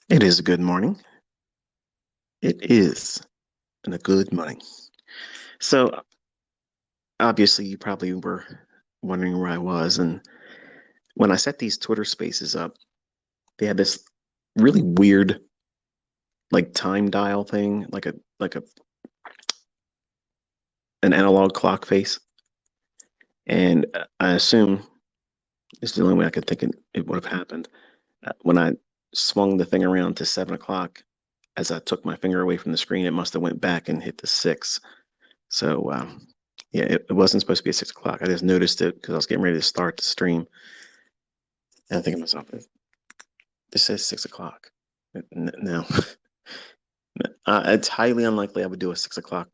It is a good morning. It is a good morning. So obviously you probably were wondering where I was. And when I set these Twitter spaces up, they had this really weird like time dial thing, like a an analog clock face. And I assume it's the only way I could think it would have happened. When I swung the thing around to 7 o'clock, as I took my finger away from the screen, it must have went back and hit the six. So yeah, it wasn't supposed to be at 6 o'clock. I just noticed it because I was getting ready to start the stream. And I think to myself, this says 6 o'clock. No, it's highly unlikely I would do a 6 o'clock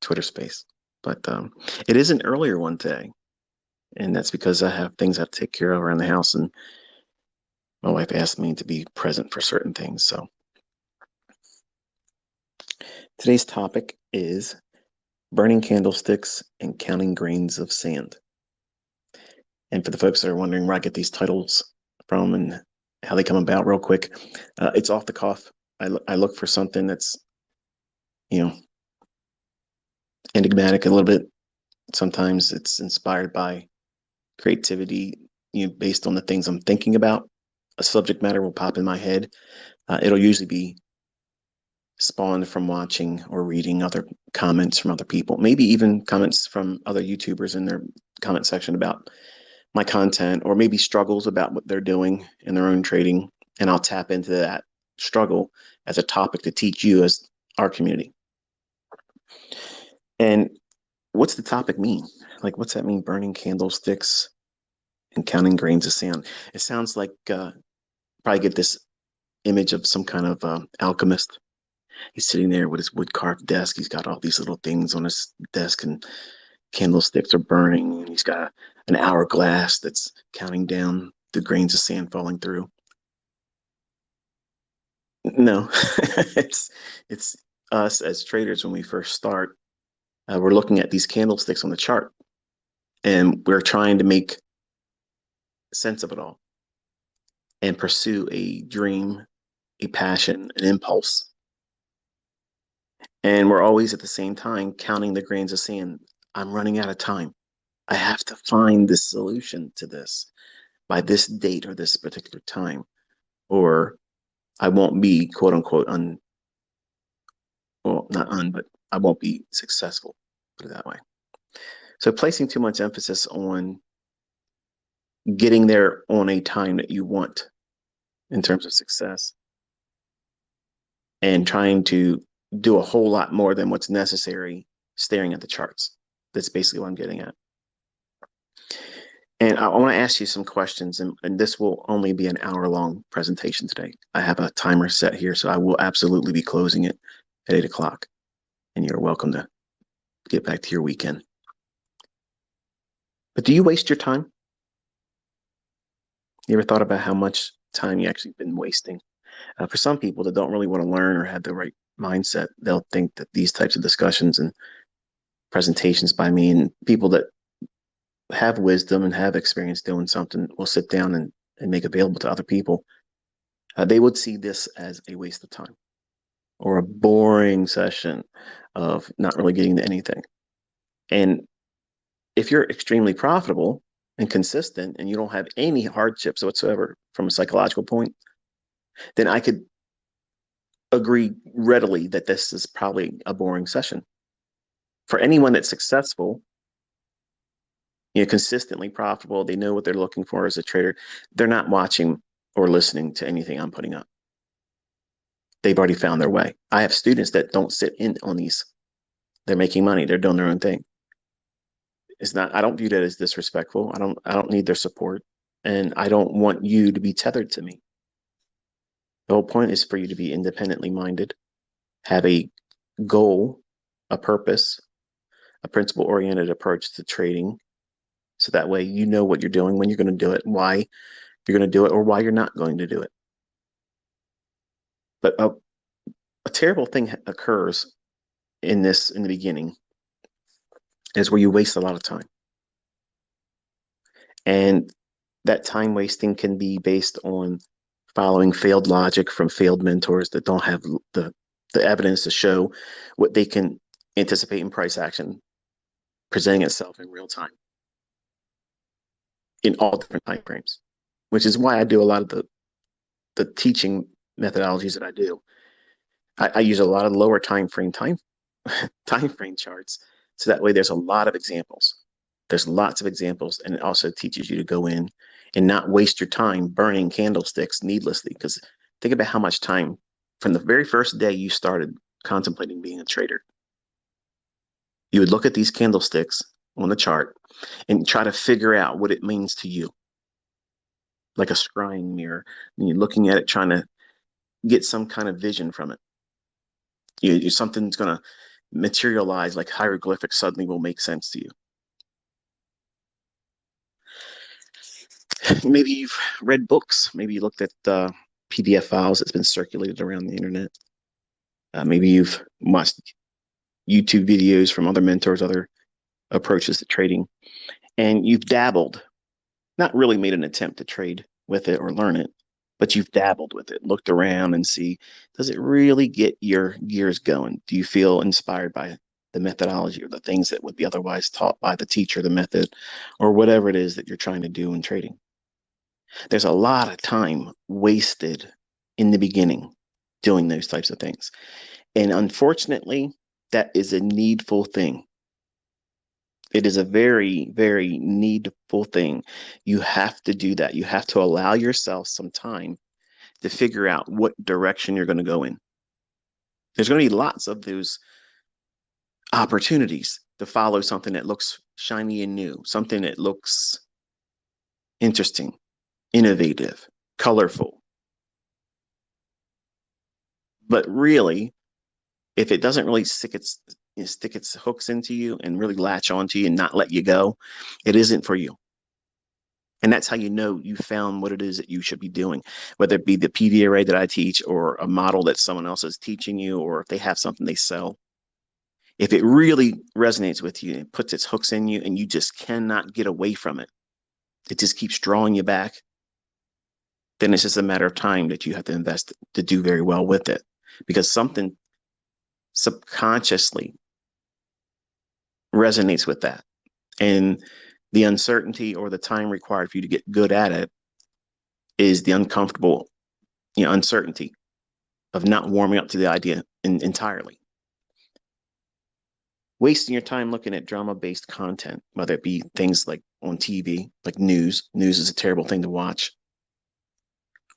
Twitter space, but it is an earlier one today. And that's because I have things I have to take care of around the house. And my wife asked me to be present for certain things. So today's topic is burning candlesticks and counting grains of sand. And for the folks that are wondering where I get these titles from and how they come about, real quick, it's off the cuff. I look for something that's, you know, enigmatic a little bit. Sometimes it's inspired by creativity, based on the things I'm thinking about. A subject matter will pop in my head. It'll usually be spawned from watching or reading other comments from other people, maybe even comments from other YouTubers in their comment section about my content, or maybe struggles about what they're doing in their own trading. And I'll tap into that struggle as a topic to teach you as our community. And what's the topic mean? Like, what's that mean? Burning candlesticks and counting grains of sand. It sounds like probably get this image of some kind of alchemist. He's sitting there with his wood carved desk. He's got all these little things on his desk, and candlesticks are burning. And he's got an hourglass that's counting down the grains of sand falling through. No, it's us as traders when we first start. We're looking at these candlesticks on the chart, and we're trying to make sense of it all and pursue a dream, a passion, an impulse. And we're always at the same time counting the grains of sand. I'm running out of time. I have to find the solution to this by this date or this particular time, or I won't be quote unquote well, not but I won't be successful. Put it that way. So placing too much emphasis on getting there on a time that you want in terms of success and trying to do a whole lot more than what's necessary staring at the charts. That's basically what I'm getting at. And I want to ask you some questions, and this will only be an hour long presentation today. I have a timer set here, so I will absolutely be closing it at 8 o'clock. And you're welcome to get back to your weekend. But do you waste your time? You ever thought about how much time you actually been wasting? For some people that don't really want to learn or have the right mindset, they'll think that these types of discussions and presentations by me and people that have wisdom and have experience doing something will sit down and make available to other people. They would see this as a waste of time or a boring session of not really getting to anything. And if you're extremely profitable and consistent and you don't have any hardships whatsoever from a psychological point, then I could agree readily that this is probably a boring session. For anyone that's successful, consistently profitable, they know what they're looking for as a trader, they're not watching or listening to anything I'm putting up. They've already found their way. I have students that don't sit in on these. They're making money. They're doing their own thing. It's not, I don't view that as disrespectful. I don't need their support. And I don't want you to be tethered to me. The whole point is for you to be independently minded, have a goal, a purpose, a principle oriented approach to trading. So that way you know what you're doing, when you're going to do it, why you're going to do it, or why you're not going to do it. But a terrible thing occurs in the beginning is where you waste a lot of time. And that time wasting can be based on following failed logic from failed mentors that don't have the evidence to show what they can anticipate in price action presenting itself in real time in all different time frames, which is why I do a lot of the teaching methodologies that I do. I use a lot of lower time frame charts, so that way there's a lot of examples. There's lots of examples, and it also teaches you to go in and not waste your time burning candlesticks needlessly. Because think about how much time from the very first day you started contemplating being a trader, you would look at these candlesticks on the chart and try to figure out what it means to you, like a scrying mirror. And you're looking at it, trying to get some kind of vision from it. Something's going to materialize, like hieroglyphics suddenly will make sense to you. Maybe you've read books. Maybe you looked at PDF files that's been circulated around the internet. Maybe you've watched YouTube videos from other mentors, other approaches to trading, and you've dabbled, not really made an attempt to trade with it or learn it, but you've dabbled with it, looked around and see, does it really get your gears going? Do you feel inspired by the methodology or the things that would be otherwise taught by the teacher, the method, or whatever it is that you're trying to do in trading? There's a lot of time wasted in the beginning doing those types of things. And unfortunately, that is a needful thing. It is a very, very needful thing. You have to do that. You have to allow yourself some time to figure out what direction you're going to go in. There's going to be lots of those opportunities to follow something that looks shiny and new, something that looks interesting, innovative, colorful. But really, if it doesn't really stick its hooks into you and really latch onto you and not let you go, it isn't for you. And that's how you know you found what it is that you should be doing, whether it be the PD array that I teach or a model that someone else is teaching you, or if they have something they sell. If it really resonates with you and puts its hooks in you and you just cannot get away from it, it just keeps drawing you back, then it's just a matter of time that you have to invest to do very well with it, because something subconsciously resonates with that. And the uncertainty or the time required for you to get good at it is the uncomfortable, uncertainty of not warming up to the idea entirely. Wasting your time looking at drama-based content, whether it be things like on TV, like news. News is a terrible thing to watch.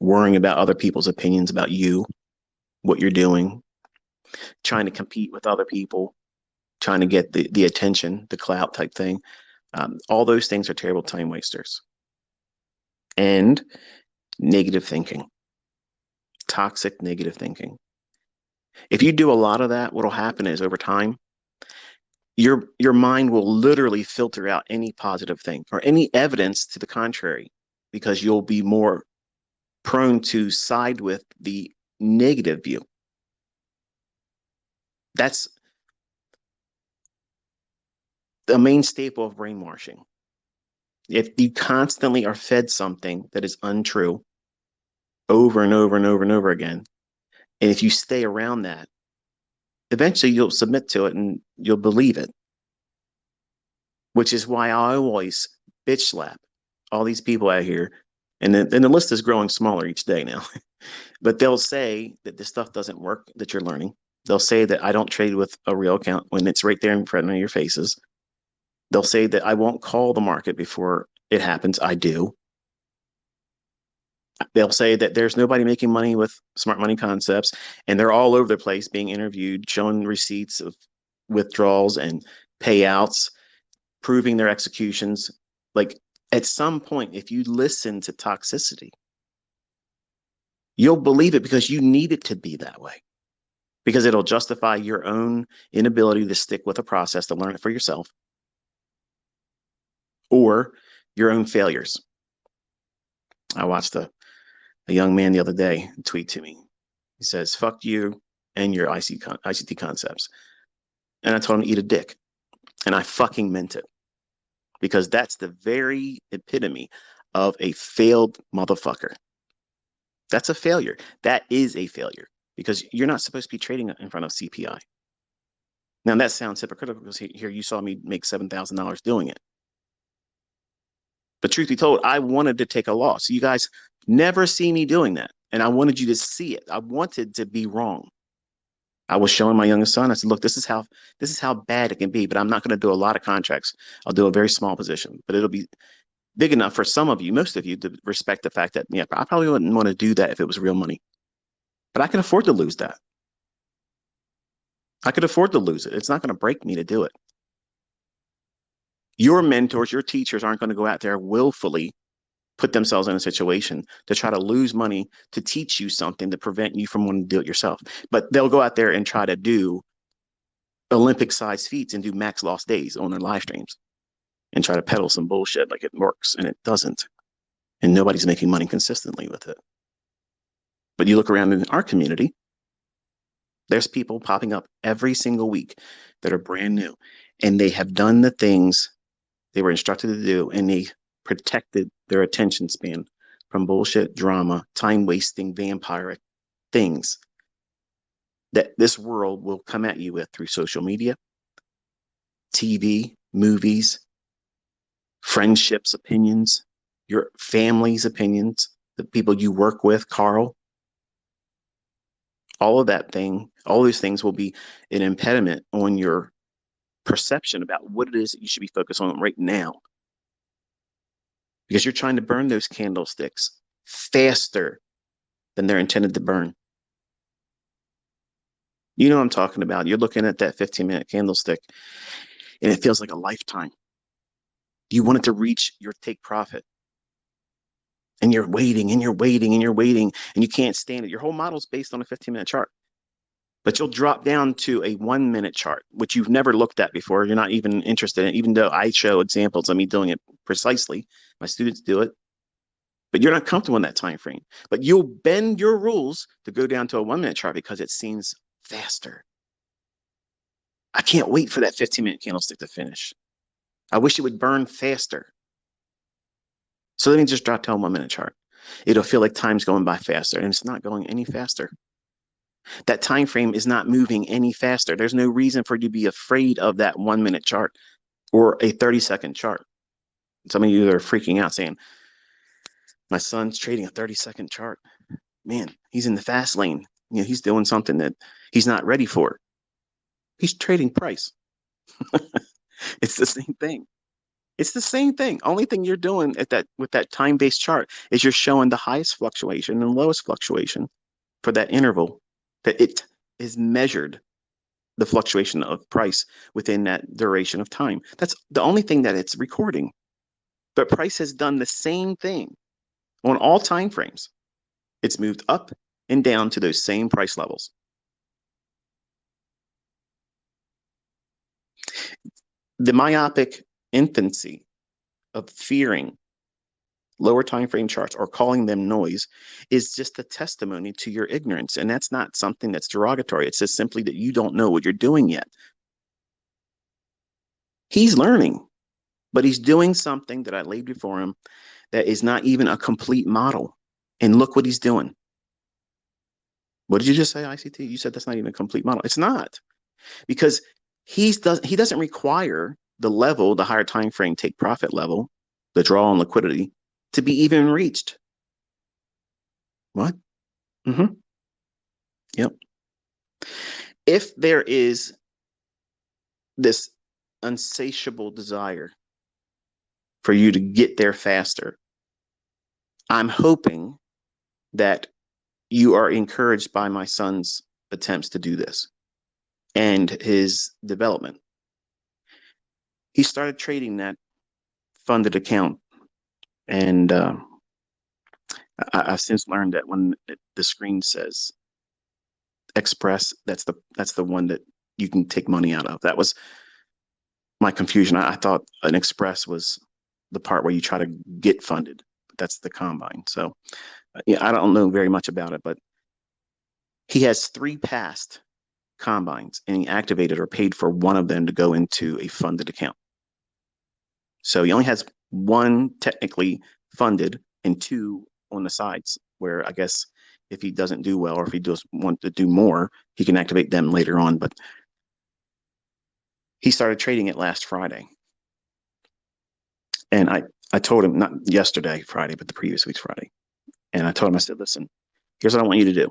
Worrying about other people's opinions about you, what you're doing, trying to compete with other people, trying to get the attention, the clout type thing. All those things are terrible time wasters. And negative thinking, toxic negative thinking. If you do a lot of that, what'll happen is over time, your mind will literally filter out any positive thing or any evidence to the contrary, because you'll be more prone to side with the negative view. That's the main staple of brainwashing. If you constantly are fed something that is untrue over and over and over and over again, and if you stay around that, eventually you'll submit to it and you'll believe it. Which is why I always bitch slap all these people out here. And the list is growing smaller each day now. But they'll say that this stuff doesn't work that you're learning. They'll say that I don't trade with a real account when it's right there in front of your faces. They'll say that I won't call the market before it happens. I do. They'll say that there's nobody making money with smart money concepts, and they're all over the place being interviewed, showing receipts of withdrawals and payouts, proving their executions. Like, at some point, if you listen to toxicity, you'll believe it because you need it to be that way, because it'll justify your own inability to stick with a process to learn it for yourself, or your own failures. I watched a young man the other day tweet to me. He says, "Fuck you and your ICT concepts." And I told him to eat a dick. And I fucking meant it, because that's the very epitome of a failed motherfucker. That's a failure. That is a failure because you're not supposed to be trading in front of CPI. Now that sounds hypocritical because here you saw me make $7,000 doing it. But truth be told, I wanted to take a loss. You guys never see me doing that. And I wanted you to see it. I wanted to be wrong. I was showing my youngest son, I said, look, this is how bad it can be, but I'm not going to do a lot of contracts. I'll do a very small position, but it'll be big enough for some of you, most of you, to respect the fact that, yeah, I probably wouldn't want to do that if it was real money. But I can afford to lose that. I could afford to lose it. It's not going to break me to do it. Your mentors, your teachers aren't going to go out there willfully put themselves in a situation to try to lose money to teach you something to prevent you from wanting to do it yourself. But they'll go out there and try to do Olympic sized feats and do max loss days on their live streams and try to peddle some bullshit like it works, and it doesn't. And nobody's making money consistently with it. But you look around in our community, there's people popping up every single week that are brand new, and they have done the things they were instructed to do, and they protected their attention span from bullshit, drama, time wasting, vampire things that this world will come at you with through social media, TV, movies, friendships, opinions, your family's opinions, the people you work with, Carl. All of that thing, all those things will be an impediment on your perception about what it is that you should be focused on right now. Because you're trying to burn those candlesticks faster than they're intended to burn. You know what I'm talking about. You're looking at that 15-minute candlestick and it feels like a lifetime. You want it to reach your take profit. And you're waiting and you're waiting and you're waiting and you can't stand it. Your whole model is based on a 15-minute chart. But you'll drop down to a 1-minute chart, which you've never looked at before. You're not even interested in, even though I show examples of me doing it precisely. My students do it. But you're not comfortable in that time frame. But you'll bend your rules to go down to a 1-minute chart because it seems faster. I can't wait for that 15-minute candlestick to finish. I wish it would burn faster. So let me just drop to a 1-minute chart. It'll feel like time's going by faster, and it's not going any faster. That time frame is not moving any faster. There's no reason for you to be afraid of that 1-minute chart or a 30-second chart. Some of you are freaking out saying, my son's trading a 30-second chart. Man, he's in the fast lane. You know, he's doing something that he's not ready for. He's trading price. It's the same thing. It's the same thing. Only thing you're doing at that with that time-based chart is you're showing the highest fluctuation and lowest fluctuation for that interval that it is measured the fluctuation of price within that duration of time. That's the only thing that it's recording. But price has done the same thing on all time frames. It's moved up and down to those same price levels. The myopic infancy of fearing lower time frame charts or calling them noise is just a testimony to your ignorance. And that's not something that's derogatory. It's just simply that you don't know what you're doing yet. He's learning, but he's doing something that I laid before him that is not even a complete model. And look what he's doing. What did you just say, ICT? You said that's not even a complete model. It's not, because he doesn't require the level, the higher time frame take profit level, the draw on liquidity, to be even reached. What? Mm-hmm. Yep. If there is this insatiable desire for you to get there faster, I'm hoping that you are encouraged by my son's attempts to do this and his development. He started trading that funded account, and I've since learned that when the screen says Express, that's the one that you can take money out of. That was my confusion. I thought an Express was the part where you try to get funded. That's the Combine. So yeah, I don't know very much about it, but he has 3 past Combines, and he activated or paid for one of them to go into a funded account. So he only has 1 technically funded and 2 on the sides, where I guess if he doesn't do well, or if he does want to do more, he can activate them later on. But he started trading it last Friday. And I told him, not yesterday, Friday, but the previous week's Friday. And I told him, I said, listen, here's what I want you to do.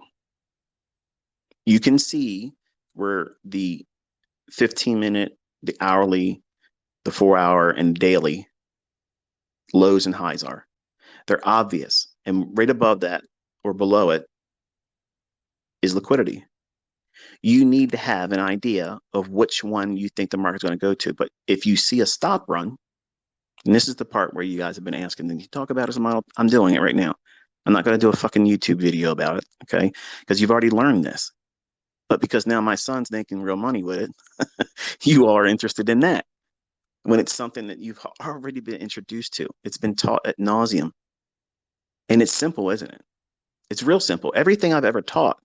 You can see where the 15-minute, the hourly, the 4-hour, and daily lows and highs are. They're obvious. And right above that or below it is liquidity. You need to have an idea of which one you think the market's going to go to. But if you see a stop run, and this is the part where you guys have been asking, then you talk about it as a model. I'm doing it right now. I'm not going to do a fucking YouTube video about it, okay? Because you've already learned this. But because now my son's making real money with it, you are interested in that. When it's something that you've already been introduced to, it's been taught ad nauseum. And it's simple, isn't it? It's real simple. Everything I've ever taught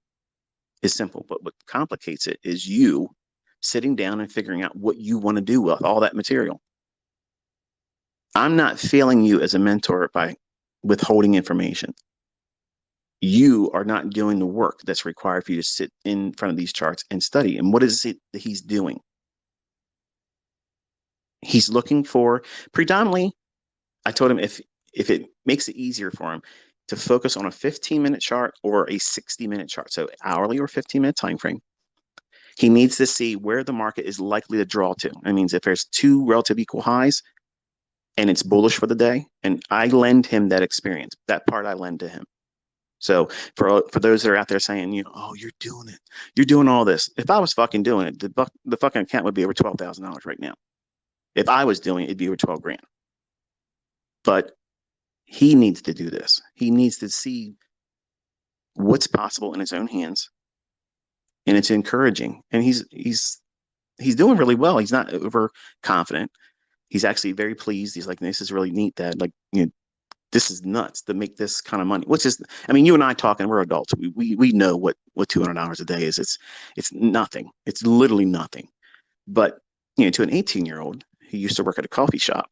is simple. But what complicates it is you sitting down and figuring out what you want to do with all that material. I'm not failing you as a mentor by withholding information. You are not doing the work that's required for you to sit in front of these charts and study. And what is it that he's doing? He's looking for predominantly, I told him if it makes it easier for him to focus on a 15-minute chart or a 60-minute chart, so hourly or 15-minute time frame, he needs to see where the market is likely to draw to. That means if there's two relative equal highs and it's bullish for the day, and I lend him that experience. That part I lend to him. So for those that are out there saying, you know, oh, you're doing it, you're doing all this. If I was fucking doing it, the fucking account would be over $12,000 right now. If I was doing it, it'd be over 12 grand. But he needs to do this. He needs to see what's possible in his own hands, and it's encouraging. And he's doing really well. He's not overconfident. He's actually very pleased. He's like, this is really neat, Dad. Like, you know, this is nuts to make this kind of money. Which is, I mean, you and I talking, we're adults. We know what $200 a day is. It's nothing. It's literally nothing. But you know, to an 18-year-old who used to work at a coffee shop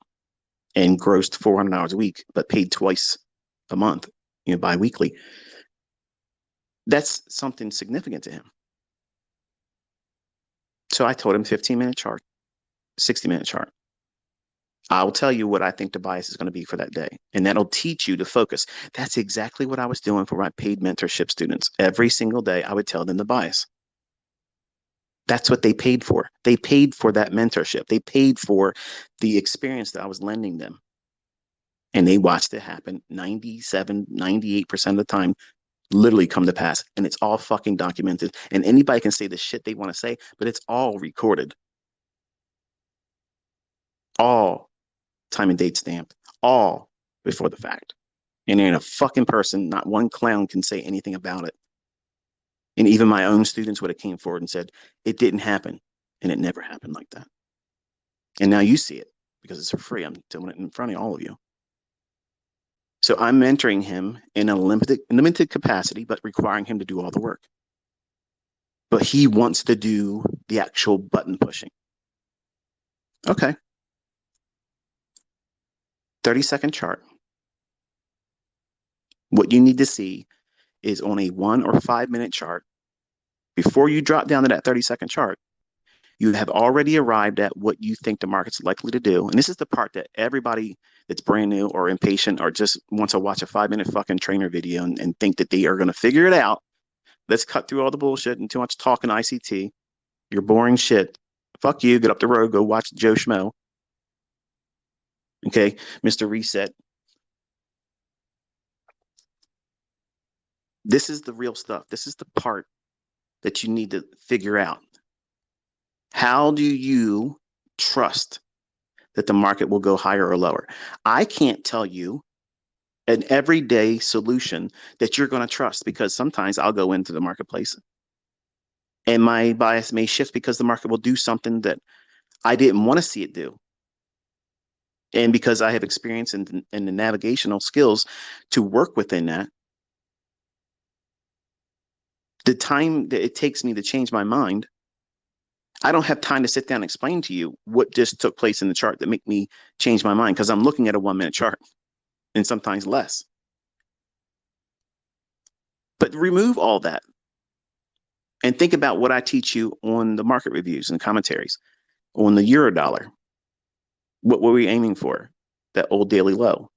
and grossed $400 a week, but paid twice a month, you know, biweekly, that's something significant to him. So I told him 15-minute chart, 60-minute chart. I'll tell you what I think the bias is going to be for that day. And that'll teach you to focus. That's exactly what I was doing for my paid mentorship students. Every single day, I would tell them the bias. That's what they paid for. They paid for that mentorship. They paid for the experience that I was lending them. And they watched it happen 97, 98% of the time, literally come to pass. And it's all fucking documented. And anybody can say the shit they want to say, but it's all recorded. All time and date stamped, all before the fact. And there ain't a fucking person, not one clown can say anything about it. And even my own students would have came forward and said, it didn't happen. And it never happened like that. And now you see it because it's for free. I'm doing it in front of all of you. So I'm mentoring him in a limited capacity, but requiring him to do all the work. But he wants to do the actual button pushing. Okay. 30-second chart. What you need to see is on a 1 or 5-minute chart, before you drop down to that 30-second chart, you have already arrived at what you think the market's likely to do. And this is the part that everybody that's brand new or impatient or just wants to watch a 5-minute fucking trainer video and think that they are going to figure it out. Let's cut through all the bullshit and too much talking ICT. You're boring shit. Fuck you. Get up the road. Go watch Joe Schmo. Okay, Mr. Reset. This is the real stuff. This is the part that you need to figure out. How do you trust that the market will go higher or lower? I can't tell you an everyday solution that you're going to trust, because sometimes I'll go into the marketplace and my bias may shift because the market will do something that I didn't want to see it do. And because I have experience in the navigational skills to work within that, the time that it takes me to change my mind, I don't have time to sit down and explain to you what just took place in the chart that make me change my mind, because I'm looking at a 1-minute chart and sometimes less. But remove all that and think about what I teach you on the market reviews and commentaries on the euro dollar. What were we aiming for? That old daily low.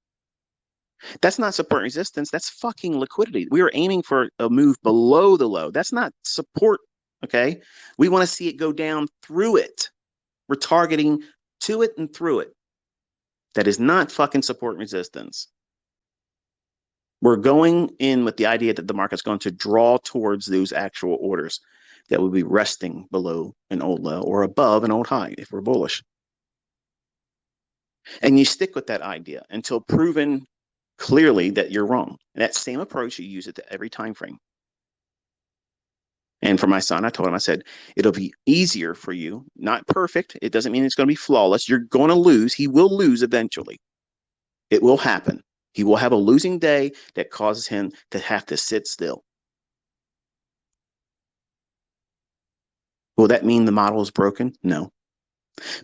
That's not support and resistance. That's fucking liquidity. We are aiming for a move below the low. That's not support. Okay. We want to see it go down through it. We're targeting to it and through it. That is not fucking support and resistance. We're going in with the idea that the market's going to draw towards those actual orders that will be resting below an old low or above an old high if we're bullish. And you stick with that idea until proven clearly that you're wrong. And that same approach, you use it to every time frame. And for my son, I told him, I said, it'll be easier for you, not perfect. It doesn't mean it's going to be flawless. You're going to lose. He will lose eventually. It will happen. He will have a losing day that causes him to have to sit still. Will that mean the model is broken? No.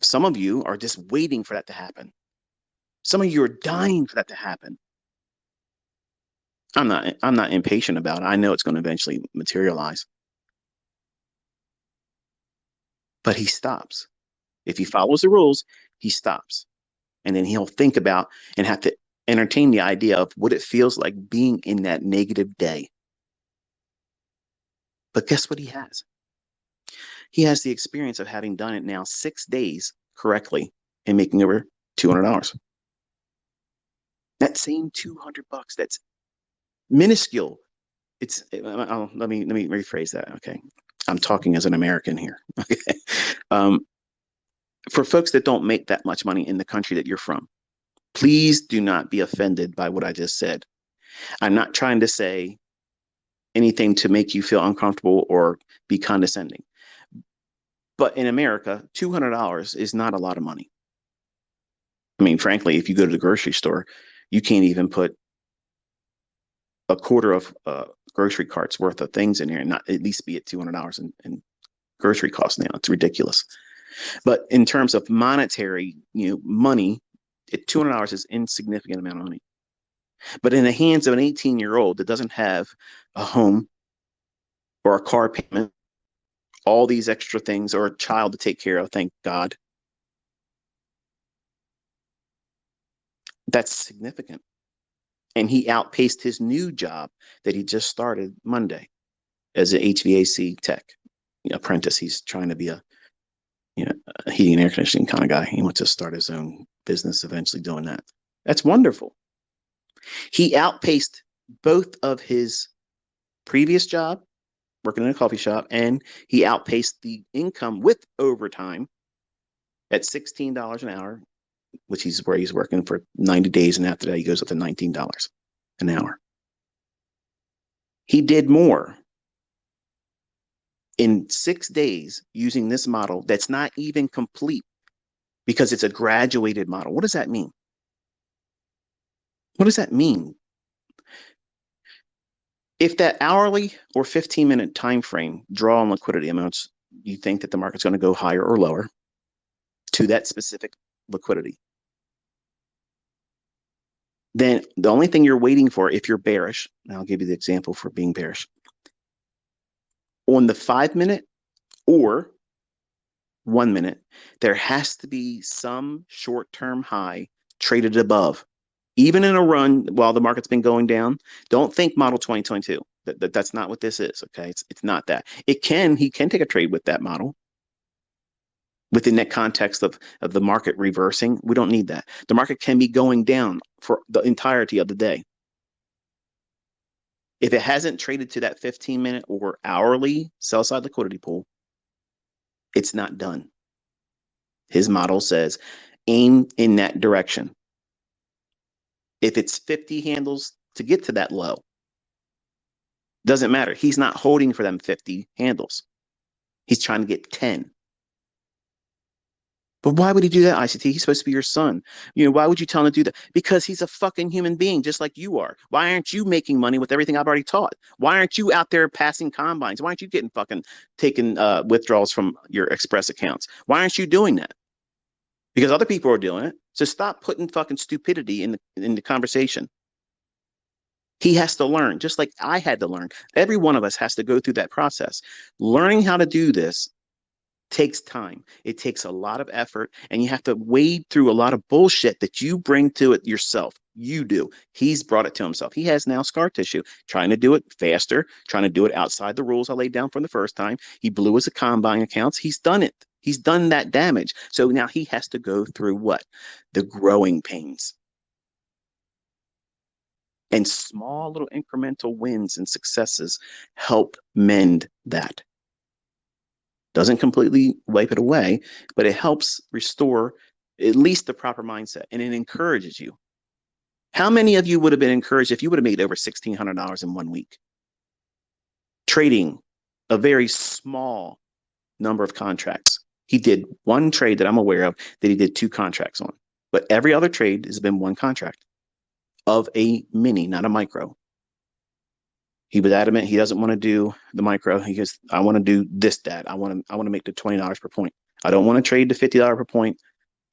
Some of you are just waiting for that to happen. Some of you are dying for that to happen. I'm not impatient about it. I know it's going to eventually materialize. But he stops. If he follows the rules, he stops. And then he'll think about and have to entertain the idea of what it feels like being in that negative day. But guess what he has? He has the experience of having done it now 6 days correctly and making over $200. That same $200, that's minuscule. It's let me rephrase that. Okay, I'm talking as an American here. Okay, for folks that don't make that much money in the country that you're from, please do not be offended by what I just said. I'm not trying to say anything to make you feel uncomfortable or be condescending. But in America, $200 is not a lot of money. I mean, frankly, if you go to the grocery store, you can't even put a quarter of grocery carts worth of things in here and not at least be at $200 in grocery costs now. It's ridiculous. But in terms of monetary, money, $200 is an insignificant amount of money. But in the hands of an 18-year-old that doesn't have a home or a car payment, all these extra things, or a child to take care of, thank God, that's significant. And he outpaced his new job that he just started Monday as an HVAC tech apprentice. He's trying to be a heating and air conditioning kind of guy. He wants to start his own business eventually doing that. That's wonderful. He outpaced both of his previous job, working in a coffee shop, and he outpaced the income with overtime at $16 an hour, which is where he's working for 90 days. And after that, he goes up to $19 an hour. He did more in 6 days using this model that's not even complete because it's a graduated model. What does that mean? What does that mean? If that hourly or 15-minute time frame draw on liquidity amounts, you think that the market's going to go higher or lower to that specific liquidity, then the only thing you're waiting for, if you're bearish, and I'll give you the example for being bearish, on the 5-minute or 1 minute, there has to be some short-term high traded above. Even in a run while the market's been going down, don't think model 2022. That's not what this is, okay? It's not that. He can take a trade with that model. Within that context of the market reversing, we don't need that. The market can be going down for the entirety of the day. If it hasn't traded to that 15-minute or hourly sell-side liquidity pool, it's not done. His model says aim in that direction. If it's 50 handles to get to that low, doesn't matter. He's not holding for them 50 handles. He's trying to get 10. But why would he do that, ICT? He's supposed to be your son. Why would you tell him to do that? Because he's a fucking human being just like you are. Why aren't you making money with everything I've already taught? Why aren't you out there passing combines? Why aren't you getting taking withdrawals from your Express accounts? Why aren't you doing that? Because other people are doing it. So stop putting fucking stupidity in the conversation. He has to learn, just like I had to learn. Every one of us has to go through that process. Learning how to do this takes time. It takes a lot of effort, and you have to wade through a lot of bullshit that you bring to it yourself. You do. He's brought it to himself. He has now scar tissue, trying to do it faster, trying to do it outside the rules I laid down from the first time. He blew his combine accounts. He's done it. He's done that damage. So now he has to go through what? The growing pains. And small little incremental wins and successes help mend that. Doesn't completely wipe it away, but it helps restore at least the proper mindset, and it encourages you. How many of you would have been encouraged if you would have made over $1,600 in 1 week trading a very small number of contracts? He did one trade that I'm aware of that he did 2 contracts on, but every other trade has been one contract of a mini, not a micro. He was adamant he doesn't want to do the micro. He goes, I want to do this, Dad. I want to make the $20 per point. I don't want to trade the $50 per point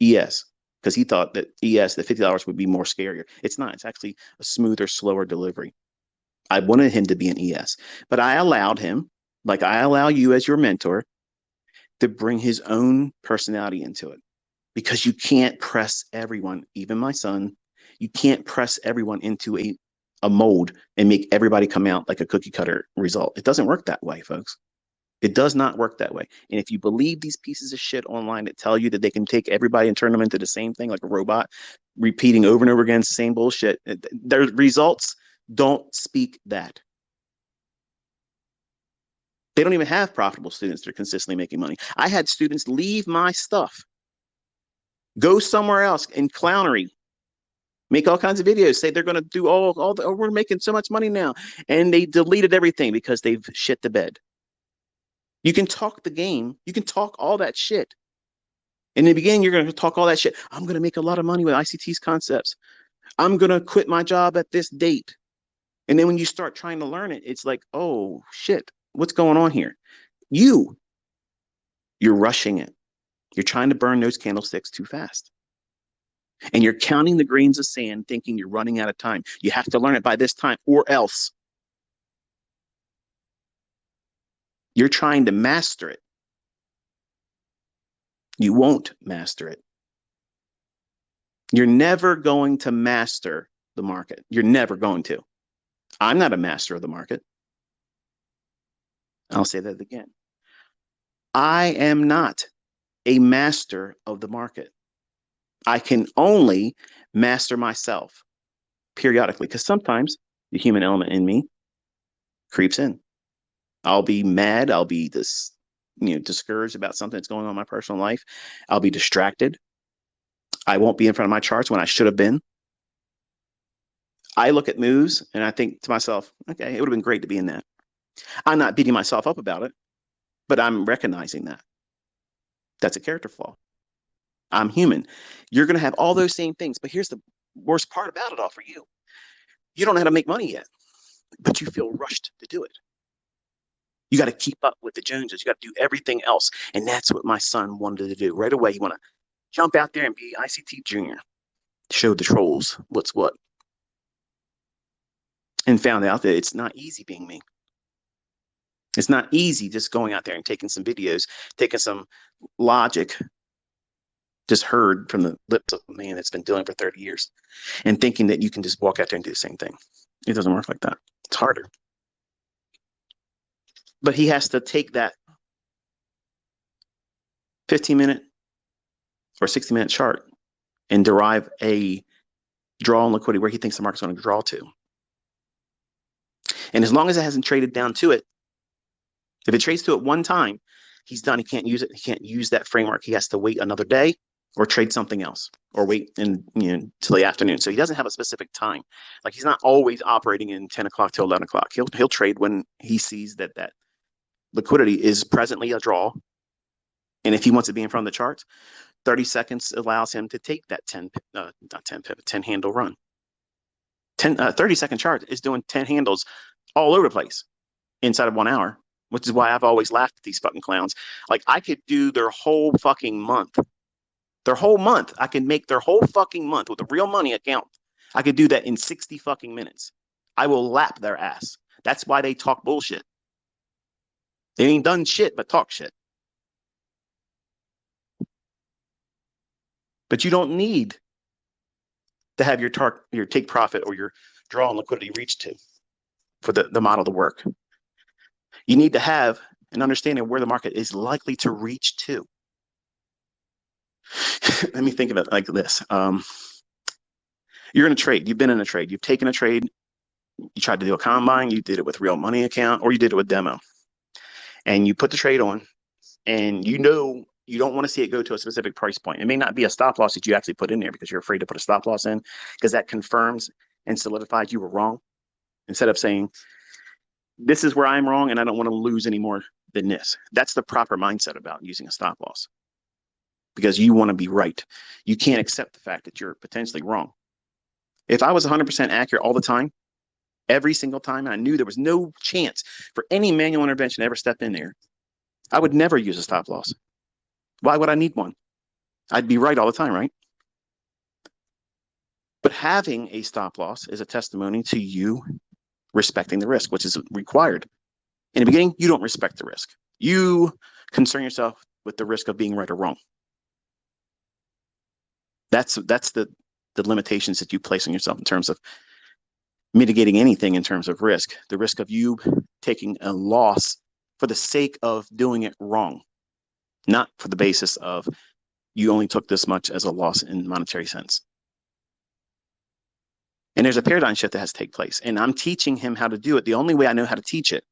ES, because he thought that ES, the $50 would be more scarier. It's not. It's actually a smoother, slower delivery. I wanted him to be an ES, but I allowed him, like I allow you as your mentor, to bring his own personality into it, because you can't press everyone, even my son. You can't press everyone into a mold and make everybody come out like a cookie cutter result. It doesn't work that way, folks. It does not work that way. And if you believe these pieces of shit online that tell you that they can take everybody and turn them into the same thing like a robot, repeating over and over again the same bullshit, their results don't speak that. They don't even have profitable students that are consistently making money. I had students leave my stuff, go somewhere else in clownery, make all kinds of videos, say they're going to do all the, oh, we're making so much money now. And they deleted everything because they've shit the bed. You can talk the game. You can talk all that shit. In the beginning, you're going to talk all that shit. I'm going to make a lot of money with ICT's concepts. I'm going to quit my job at this date. And then when you start trying to learn it, it's like, oh shit, what's going on here? You're rushing it. You're trying to burn those candlesticks too fast. And you're counting the grains of sand thinking you're running out of time. You have to learn it by this time or else. You're trying to master it. You won't master it. You're never going to master the market. You're never going to. I'm not a master of the market. I'll say that again. I am not a master of the market. I can only master myself periodically, because sometimes the human element in me creeps in. I'll be mad. I'll be discouraged about something that's going on in my personal life. I'll be distracted. I won't be in front of my charts when I should have been. I look at moves and I think to myself, okay, it would have been great to be in that. I'm not beating myself up about it, but I'm recognizing that. That's a character flaw. I'm human. You're going to have all those same things, but here's the worst part about it all for you. You don't know how to make money yet, but you feel rushed to do it. You got to keep up with the Joneses. You got to do everything else. And that's what my son wanted to do. Right away, you want to jump out there and be ICT junior, show the trolls what's what. And found out that it's not easy being me. It's not easy just going out there and taking some videos, taking some logic just heard from the lips of a man that's been doing it for 30 years and thinking that you can just walk out there and do the same thing. It doesn't work like that. It's harder. But he has to take that 15-minute or 60-minute chart and derive a draw on liquidity where he thinks the market's going to draw to. And as long as it hasn't traded down to it, if it trades to it one time, he's done. He can't use it. He can't use that framework. He has to wait another day or trade something else or wait till the afternoon. So he doesn't have a specific time. Like he's not always operating in 10 o'clock till 11 o'clock. He'll trade when he sees that liquidity is presently a draw. And if he wants to be in front of the charts, 30 seconds allows him to take that 10 handle run. 30-second chart is doing 10 handles all over the place inside of 1 hour, which is why I've always laughed at these fucking clowns. Like I could do their whole fucking month. Their whole month. I can make their whole fucking month with a real money account. I could do that in 60 fucking minutes. I will lap their ass. That's why they talk bullshit. They ain't done shit but talk shit. But you don't need to have your take profit or your draw on liquidity reach to for the model to work. You need to have an understanding of where the market is likely to reach to. Let me think of it like this. You're in a trade. You've been in a trade. You've taken a trade. You tried to do a combine. You did it with real money account, or you did it with demo. And you put the trade on, and you know you don't want to see it go to a specific price point. It may not be a stop loss that you actually put in there because you're afraid to put a stop loss in, because that confirms and solidifies you were wrong. Instead of saying, this is where I'm wrong and I don't want to lose any more than this. That's the proper mindset about using a stop loss, because you want to be right. You can't accept the fact that you're potentially wrong. If I was 100% accurate all the time, every single time, and I knew there was no chance for any manual intervention to ever step in there, I would never use a stop loss. Why would I need one? I'd be right all the time, right? But having a stop loss is a testimony to you respecting the risk, which is required. In the beginning, you don't respect the risk. You concern yourself with the risk of being right or wrong. That's the limitations that you place on yourself in terms of mitigating anything in terms of risk. The risk of you taking a loss for the sake of doing it wrong, not for the basis of you only took this much as a loss in monetary sense. And there's a paradigm shift that has to take place. And I'm teaching him how to do it the only way I know how to teach it.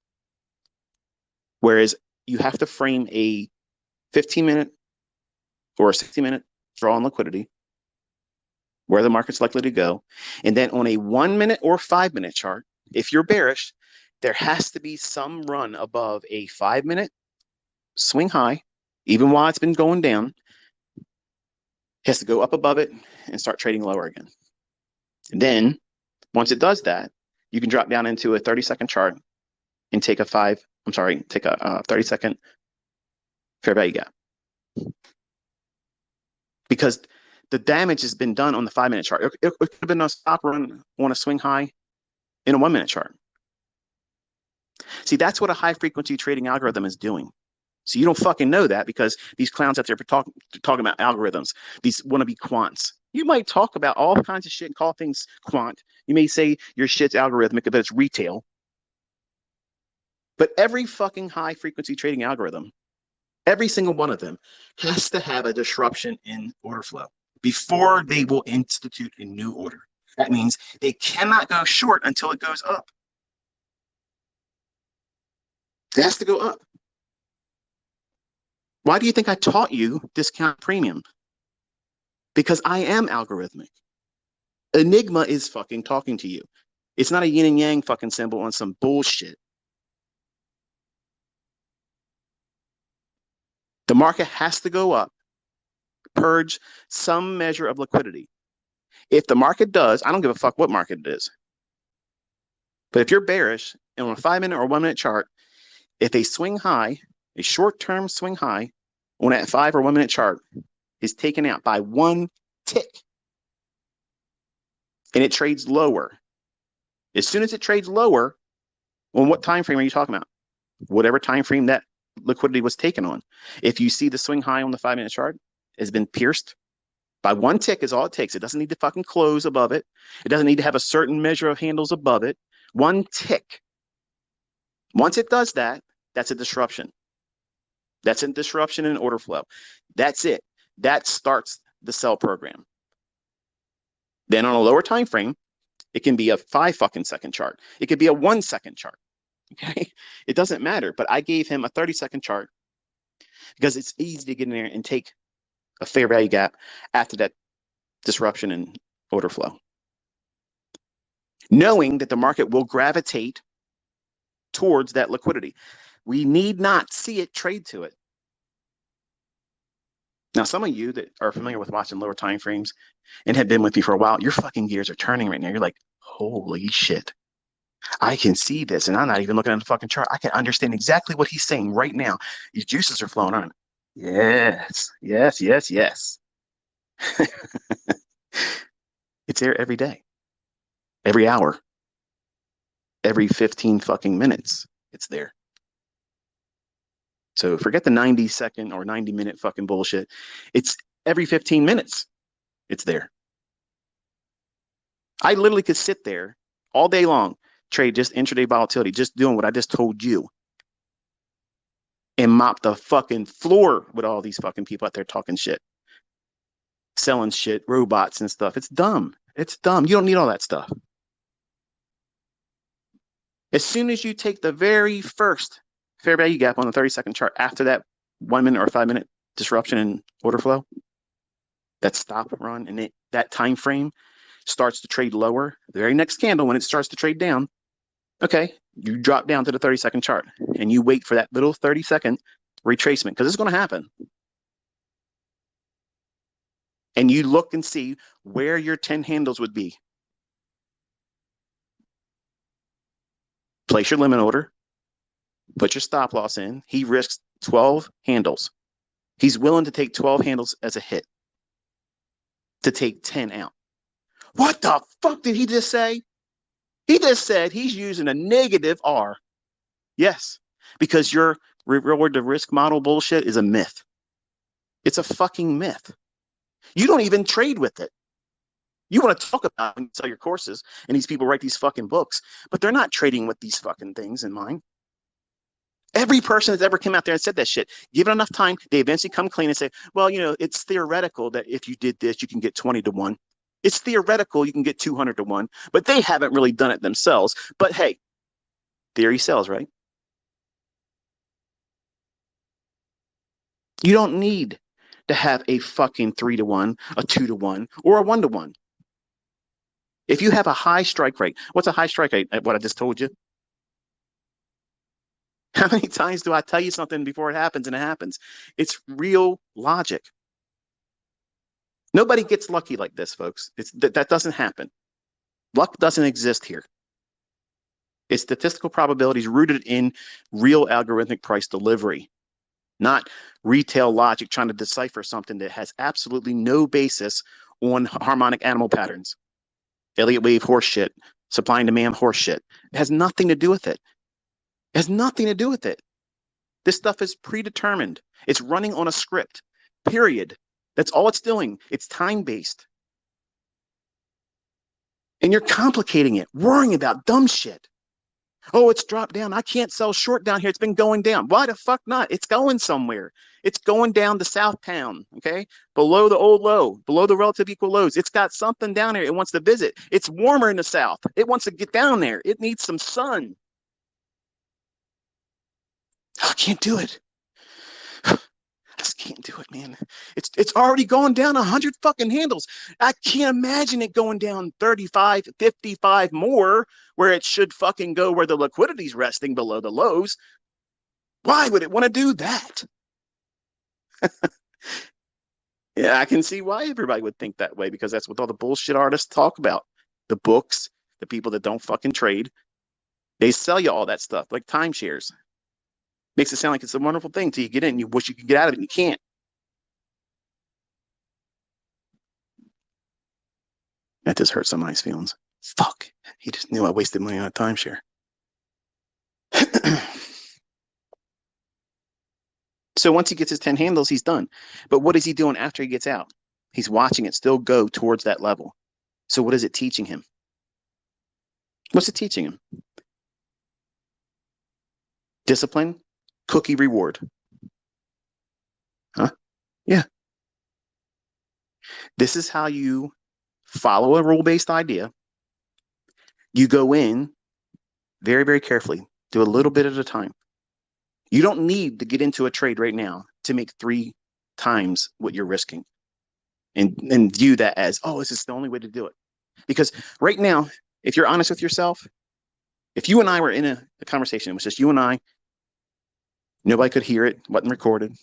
Whereas you have to frame a 15-minute or a 60-minute draw on liquidity, where the market's likely to go. And then on a 1-minute or 5-minute chart, if you're bearish, there has to be some run above a 5-minute swing high, even while it's been going down. It has to go up above it and start trading lower again. And then once it does that, you can drop down into a 30-second chart and take a 30-second fair value gap. Because the damage has been done on the 5-minute chart. It could have been a stop run on a swing high in a 1-minute chart. See, that's what a high frequency trading algorithm is doing. So you don't fucking know that, because these clowns out there talking about algorithms, these wannabe quants. You might talk about all kinds of shit and call things quant. You may say your shit's algorithmic, but it's retail. But every fucking high frequency trading algorithm, every single one of them, has to have a disruption in order flow before they will institute a new order. That means they cannot go short until it goes up. It has to go up. Why do you think I taught you discount premium? Because I am algorithmic. Enigma is fucking talking to you. It's not a yin and yang fucking symbol on some bullshit. The market has to go up, purge some measure of liquidity. If the market does, I don't give a fuck what market it is. But if you're bearish and on a 5-minute or 1-minute chart, if a swing high, a short-term swing high on that 5 or 1-minute chart is taken out by one tick and it trades lower, as soon as it trades lower, on what time frame are you talking about? Whatever time frame that liquidity was taken on. If you see the swing high on the 5-minute chart has been pierced by one tick, is all it takes. It doesn't need to fucking close above it. It doesn't need to have a certain measure of handles above it. One tick. Once it does that, that's a disruption. That's a disruption in order flow. That's it. That starts the sell program. Then on a lower time frame, it can be a 5-second chart. It could be a 1-second chart. Okay, it doesn't matter. But I gave him a 30-second chart because it's easy to get in there and take a fair value gap after that disruption in order flow, knowing that the market will gravitate towards that liquidity. We need not see it trade to it. Now, some of you that are familiar with watching lower time frames and have been with me for a while, your fucking gears are turning right now. You're like, holy shit. I can see this, and I'm not even looking at the fucking chart. I can understand exactly what he's saying right now. His juices are flowing on. Yes, yes, yes, yes. It's there every day, every hour. every 15 fucking minutes, it's there. So forget the 90-second or 90-minute fucking bullshit. It's every 15 minutes, it's there. I literally could sit there all day long, trade just intraday volatility, just doing what I just told you, and mop the fucking floor with all these fucking people out there talking shit, selling shit, robots and stuff. It's dumb. It's dumb. You don't need all that stuff. As soon as you take the very first fair value gap on the 30-second chart after that 1 minute or 5 minute disruption in order flow, that stop run and that time frame starts to trade lower, the very next candle, when it starts to trade down, okay, you drop down to the 30-second chart and you wait for that little 30-second retracement, because it's going to happen. And you look and see where your 10 handles would be. Place your limit order, put your stop loss in. He risks 12 handles. He's willing to take 12 handles as a hit to take 10 out. What the fuck did he just say? He just said he's using a negative R. Yes, because your reward to risk model bullshit is a myth. It's a fucking myth. You don't even trade with it. You want to talk about it and sell your courses, and these people write these fucking books, but they're not trading with these fucking things in mind. Every person that's ever come out there and said that shit, give it enough time, they eventually come clean and say, well, you know, it's theoretical that if you did this, you can get 20 to 1. It's theoretical you can get 200 to 1, but they haven't really done it themselves. But hey, theory sells, right? You don't need to have a fucking 3 to 1, a 2 to 1, or a 1 to 1. If you have a high strike rate, what's a high strike rate? What I just told you? How many times do I tell you something before it happens and it happens? It's real logic. Nobody gets lucky like this, folks. That doesn't happen. Luck doesn't exist here. It's statistical probabilities rooted in real algorithmic price delivery, not retail logic trying to decipher something that has absolutely no basis on harmonic animal patterns. Elliott wave horseshit, supply and demand horseshit. It has nothing to do with it. It has nothing to do with it. This stuff is predetermined. It's running on a script, period. That's all it's doing. It's time-based. And you're complicating it, worrying about dumb shit. Oh, it's dropped down. I can't sell short down here. It's been going down. Why the fuck not? It's going somewhere. It's going down to Southtown, okay? Below the old low, below the relative equal lows. It's got something down there it wants to visit. It's warmer in the south. It wants to get down there. It needs some sun. I can't do it. I just can't do it, man. It's already gone down 100 fucking handles. I can't imagine it going down 35, 55 more where it should fucking go where the liquidity's resting below the lows. Why would it want to do that? Yeah, I can see why everybody would think that way, because that's what all the bullshit artists talk about. The books, the people that don't fucking trade, they sell you all that stuff like timeshares. Makes it sound like it's a wonderful thing till you get in. You wish you could get out of it and you can't. That just hurt somebody's feelings. Fuck. He just knew I wasted money on a timeshare. So once he gets his 10 handles, he's done. But what is he doing after he gets out? He's watching it still go towards that level. So what is it teaching him? What's it teaching him? Discipline, cookie reward. Huh? Yeah. This is how you follow a rule-based idea. You go in very, very carefully, do a little bit at a time. You don't need to get into a trade right now to make 3 times what you're risking and view that as, oh, this is the only way to do it. Because right now, if you're honest with yourself, if you and I were in a conversation, it was just you and I, nobody could hear it, wasn't recorded.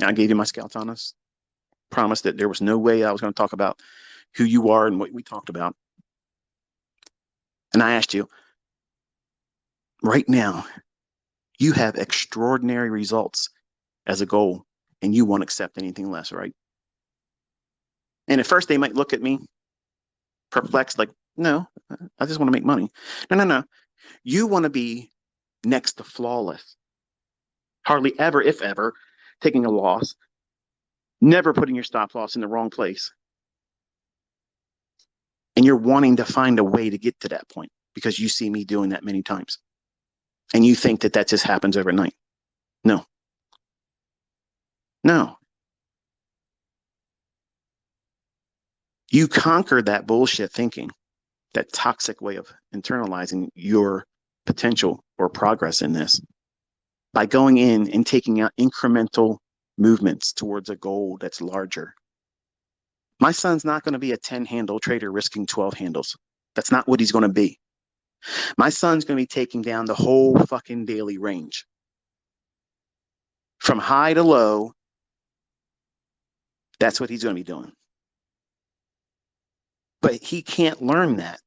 I gave you my scouts on us, promised that there was no way I was going to talk about who you are and what we talked about. And I asked you, right now, you have extraordinary results as a goal, and you won't accept anything less, right? And at first, they might look at me perplexed, like, no, I just want to make money. No. You want to be next to flawless, hardly ever, if ever, taking a loss, never putting your stop loss in the wrong place. And you're wanting to find a way to get to that point because you see me doing that many times. And you think that that just happens overnight. No, no. You conquer that bullshit thinking, that toxic way of internalizing your potential or progress in this by going in and taking out incremental movements towards a goal that's larger. My son's not going to be a 10 handle trader risking 12 handles. That's not what he's going to be. My son's going to be taking down the whole fucking daily range from high to low. That's what he's going to be doing. But he can't learn that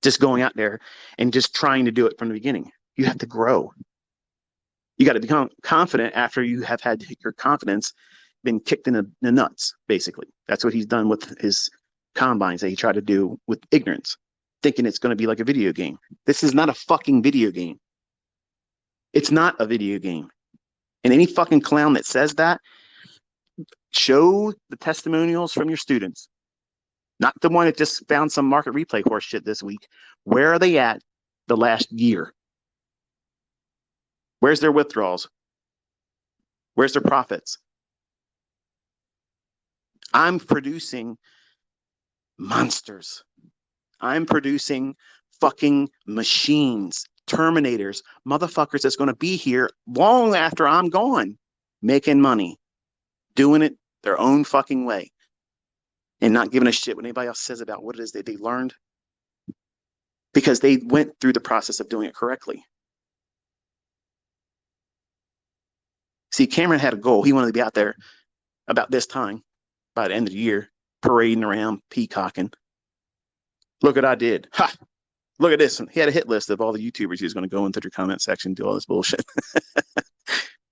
just going out there and just trying to do it from the beginning. You have to grow. You got to become confident after you have had your confidence been kicked in the nuts, basically. That's what he's done with his combines that he tried to do with ignorance, thinking it's going to be like a video game. This is not a fucking video game. It's not a video game. And any fucking clown that says that, show the testimonials from your students, not the one that just found some market replay horse shit this week. Where are they at the last year? Where's their withdrawals? Where's their profits? I'm producing monsters. I'm producing fucking machines, Terminators, motherfuckers that's going to be here long after I'm gone, making money, doing it their own fucking way, and not giving a shit what anybody else says about what it is that they learned because they went through the process of doing it correctly. See, Cameron had a goal. He wanted to be out there about this time, by the end of the year, parading around, peacocking. Look what I did. Ha! Look at this. He had a hit list of all the YouTubers he was going to go into their comment section, do all this bullshit.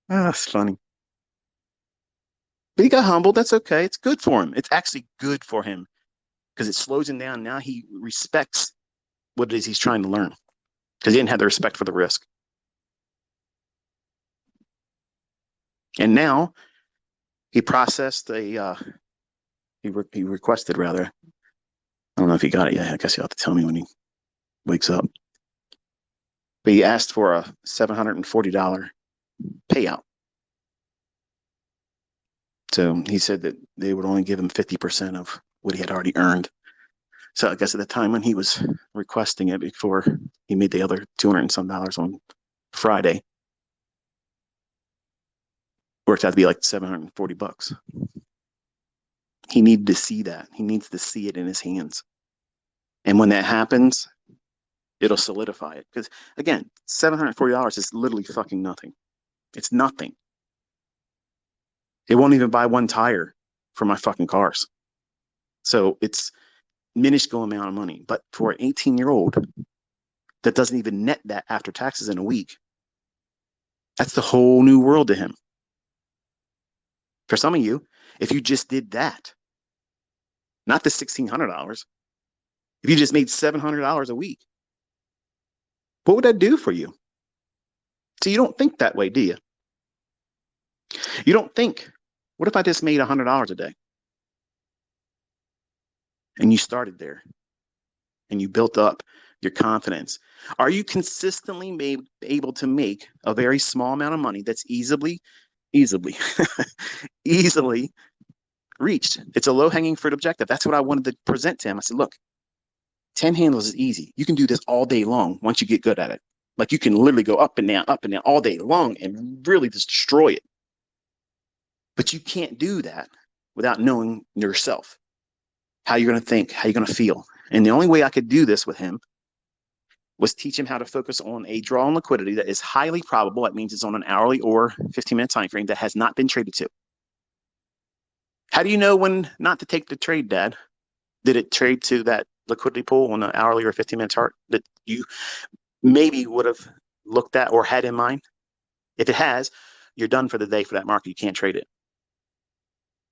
It's funny. But he got humbled. That's okay. It's good for him. It's actually good for him because it slows him down. Now he respects what it is he's trying to learn because he didn't have the respect for the risk. And now he processed he requested rather. I don't know if he got it yet. I guess he'll have to tell me when he wakes up. But he asked for a $740 payout. So he said that they would only give him 50% of what he had already earned. So I guess at the time when he was requesting it before he made the other $200 and some on Friday, worked out to be like $740. He needed to see that. He needs to see it in his hands. And when that happens, it'll solidify it. Because again, $740 is literally fucking nothing. It's nothing. It won't even buy one tire for my fucking cars. So it's minuscule amount of money. But for an 18-year-old that doesn't even net that after taxes in a week, that's the whole new world to him. For some of you, if you just did that, not the $1,600, if you just made $700 a week, what would that do for you? So you don't think that way, do you? You don't think, what if I just made $100 a day? And you started there and you built up your confidence. Are you consistently able to make a very small amount of money that's easily reached? It's a low-hanging fruit objective. That's what I wanted to present to him. I said, look, 10 handles is easy. You can do this all day long once you get good at it. Like you can literally go up and down all day long and really just destroy it. But you can't do that without knowing yourself, how you're going to think, how you're going to feel. And the only way I could do this with him was teach him how to focus on a draw on liquidity that is highly probable. That means it's on an hourly or 15-minute time frame that has not been traded to. How do you know when not to take the trade, Dad? Did it trade to that liquidity pool on an hourly or 15-minute chart that you maybe would have looked at or had in mind? If it has, you're done for the day for that market. You can't trade it.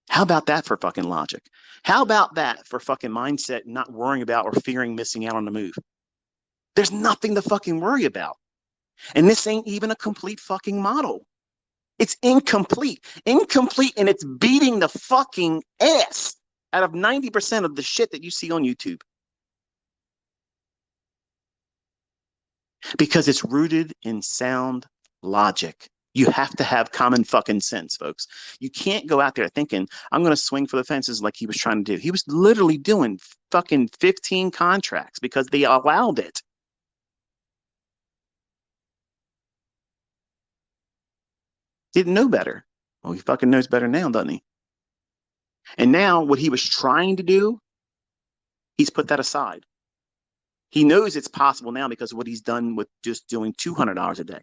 How about that for fucking logic? How about that for fucking mindset, not worrying about or fearing missing out on the move? There's nothing to fucking worry about. And this ain't even a complete fucking model. It's incomplete. Incomplete, and it's beating the fucking ass out of 90% of the shit that you see on YouTube. Because it's rooted in sound logic. You have to have common fucking sense, folks. You can't go out there thinking, I'm going to swing for the fences like he was trying to do. He was literally doing fucking 15 contracts because they allowed it. Didn't know better. Well, he fucking knows better now, doesn't he? And now what he was trying to do, he's put that aside. He knows it's possible now because of what he's done with just doing $200 a day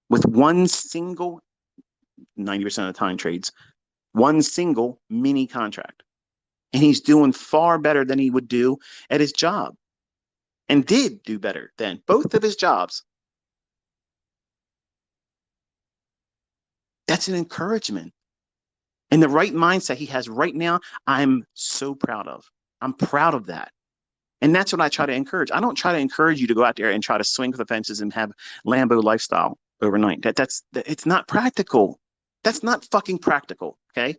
with one single 90% of the time trades, one single mini contract. And he's doing far better than he would do at his job and did do better than both of his jobs. That's an encouragement. And the right mindset he has right now, I'm so proud of. I'm proud of that. And that's what I try to encourage. I don't try to encourage you to go out there and try to swing for the fences and have Lambo lifestyle overnight. It's not practical. That's not fucking practical. Okay.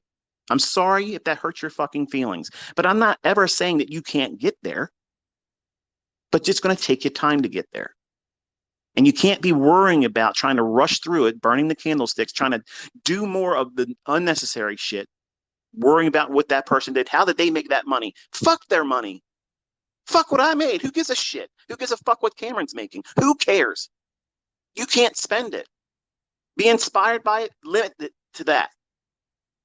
I'm sorry if that hurts your fucking feelings, but I'm not ever saying that you can't get there, but it's going to take you time to get there. And you can't be worrying about trying to rush through it, burning the candlesticks, trying to do more of the unnecessary shit, worrying about what that person did. How did they make that money? Fuck their money. Fuck what I made. Who gives a shit? Who gives a fuck what Cameron's making? Who cares? You can't spend it. Be inspired by it, limit it to that.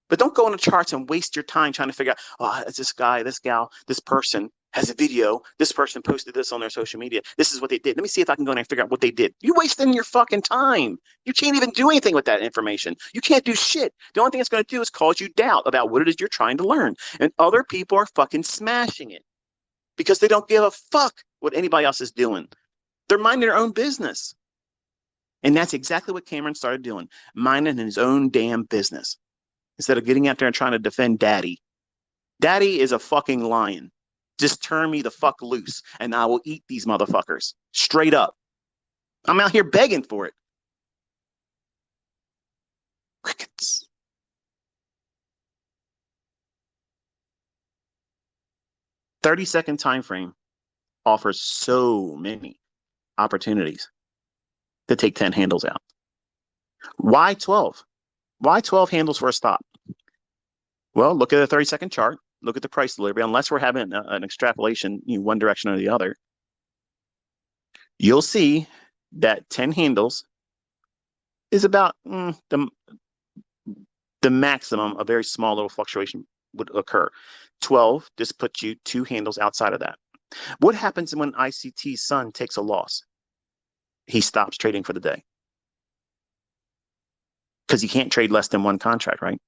But don't go on the charts and waste your time trying to figure out, oh, it's this guy, this gal, this person has a video. This person posted this on their social media. This is what they did. Let me see if I can go in and figure out what they did. You're wasting your fucking time. You can't even do anything with that information. You can't do shit. The only thing it's going to do is cause you doubt about what it is you're trying to learn. And other people are fucking smashing it because they don't give a fuck what anybody else is doing. They're minding their own business. And that's exactly what Cameron started doing, minding his own damn business instead of getting out there and trying to defend daddy. Daddy is a fucking lion. Just turn me the fuck loose and I will eat these motherfuckers straight up. I'm out here begging for it. Crickets. 30-second time frame offers so many opportunities to take 10 handles out. Why 12? Why 12 handles for a stop? Well, look at a 30-second chart. Look at the price delivery. Unless we're having an extrapolation, one direction or the other, you'll see that 10 handles is about the maximum. A very small little fluctuation would occur. 12 just puts you 2 handles outside of that. What happens when ICT's son takes a loss? He stops trading for the day because he can't trade less than one contract, right?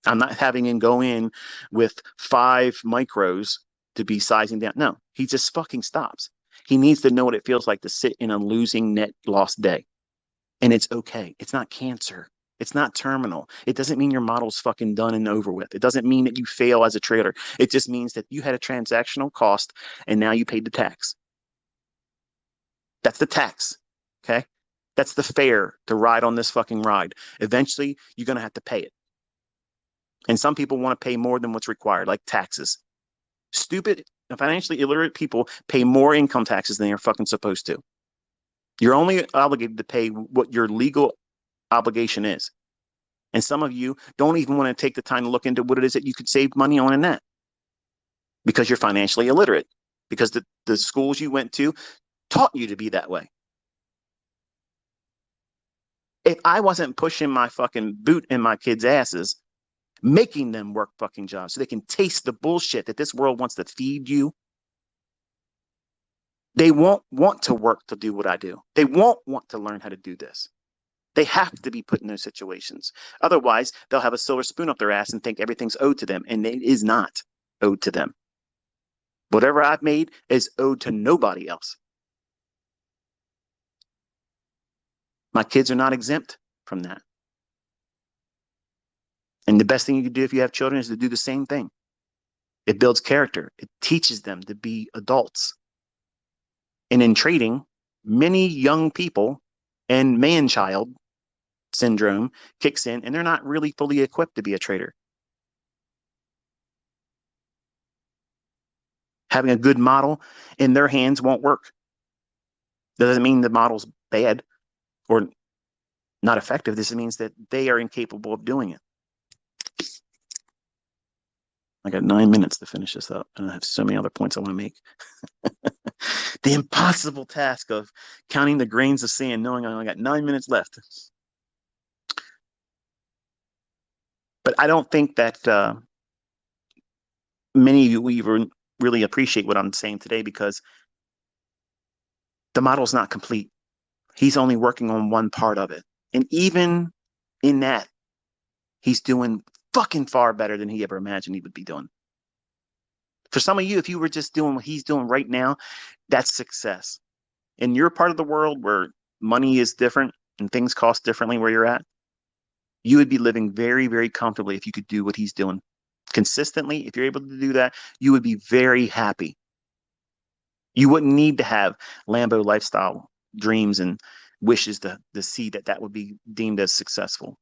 I'm not having him go in with 5 micros to be sizing down. No, he just fucking stops. He needs to know what it feels like to sit in a losing net loss day. And it's okay. It's not cancer. It's not terminal. It doesn't mean your model's fucking done and over with. It doesn't mean that you fail as a trader. It just means that you had a transactional cost and now you paid the tax. That's the tax. Okay. That's the fare to ride on this fucking ride. Eventually, you're going to have to pay it. And some people want to pay more than what's required, like taxes. Stupid, financially illiterate people pay more income taxes than they're fucking supposed to. You're only obligated to pay what your legal obligation is. And some of you don't even want to take the time to look into what it is that you could save money on in that because you're financially illiterate, because the schools you went to taught you to be that way. If I wasn't pushing my fucking boot in my kids' asses, making them work fucking jobs so they can taste the bullshit that this world wants to feed you, they won't want to work to do what I do. They won't want to learn how to do this. They have to be put in those situations. Otherwise, they'll have a silver spoon up their ass and think everything's owed to them, and it is not owed to them. Whatever I've made is owed to nobody else. My kids are not exempt from that. And the best thing you can do if you have children is to do the same thing. It builds character. It teaches them to be adults. And in trading, many young people and man-child syndrome kicks in, and they're not really fully equipped to be a trader. Having a good model in their hands won't work. That doesn't mean the model's bad or not effective. This means that they are incapable of doing it. I got 9 minutes to finish this up, and I have so many other points I want to make. The impossible task of counting the grains of sand, knowing I only got 9 minutes left. But I don't think that many of you even really appreciate what I'm saying today, because the model's not complete. He's only working on one part of it. And even in that, he's doing fucking far better than he ever imagined he would be doing. For some of you, if you were just doing what he's doing right now, that's success. In your part of the world where money is different and things cost differently where you're at, you would be living very, very comfortably if you could do what he's doing consistently. If you're able to do that, you would be very happy. You wouldn't need to have Lambo lifestyle dreams and wishes to see that would be deemed as successful.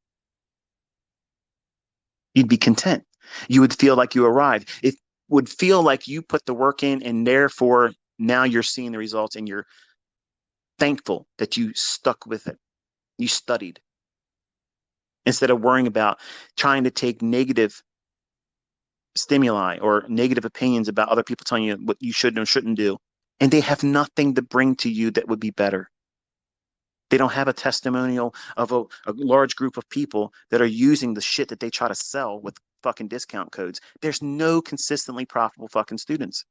You'd be content. You would feel like you arrived. It would feel like you put the work in, and therefore now you're seeing the results, and you're thankful that you stuck with it. You studied instead of worrying about trying to take negative stimuli or negative opinions about other people telling you what you should and shouldn't do. And they have nothing to bring to you that would be better. They don't have a testimonial of a large group of people that are using the shit that they try to sell with fucking discount codes. There's no consistently profitable fucking students.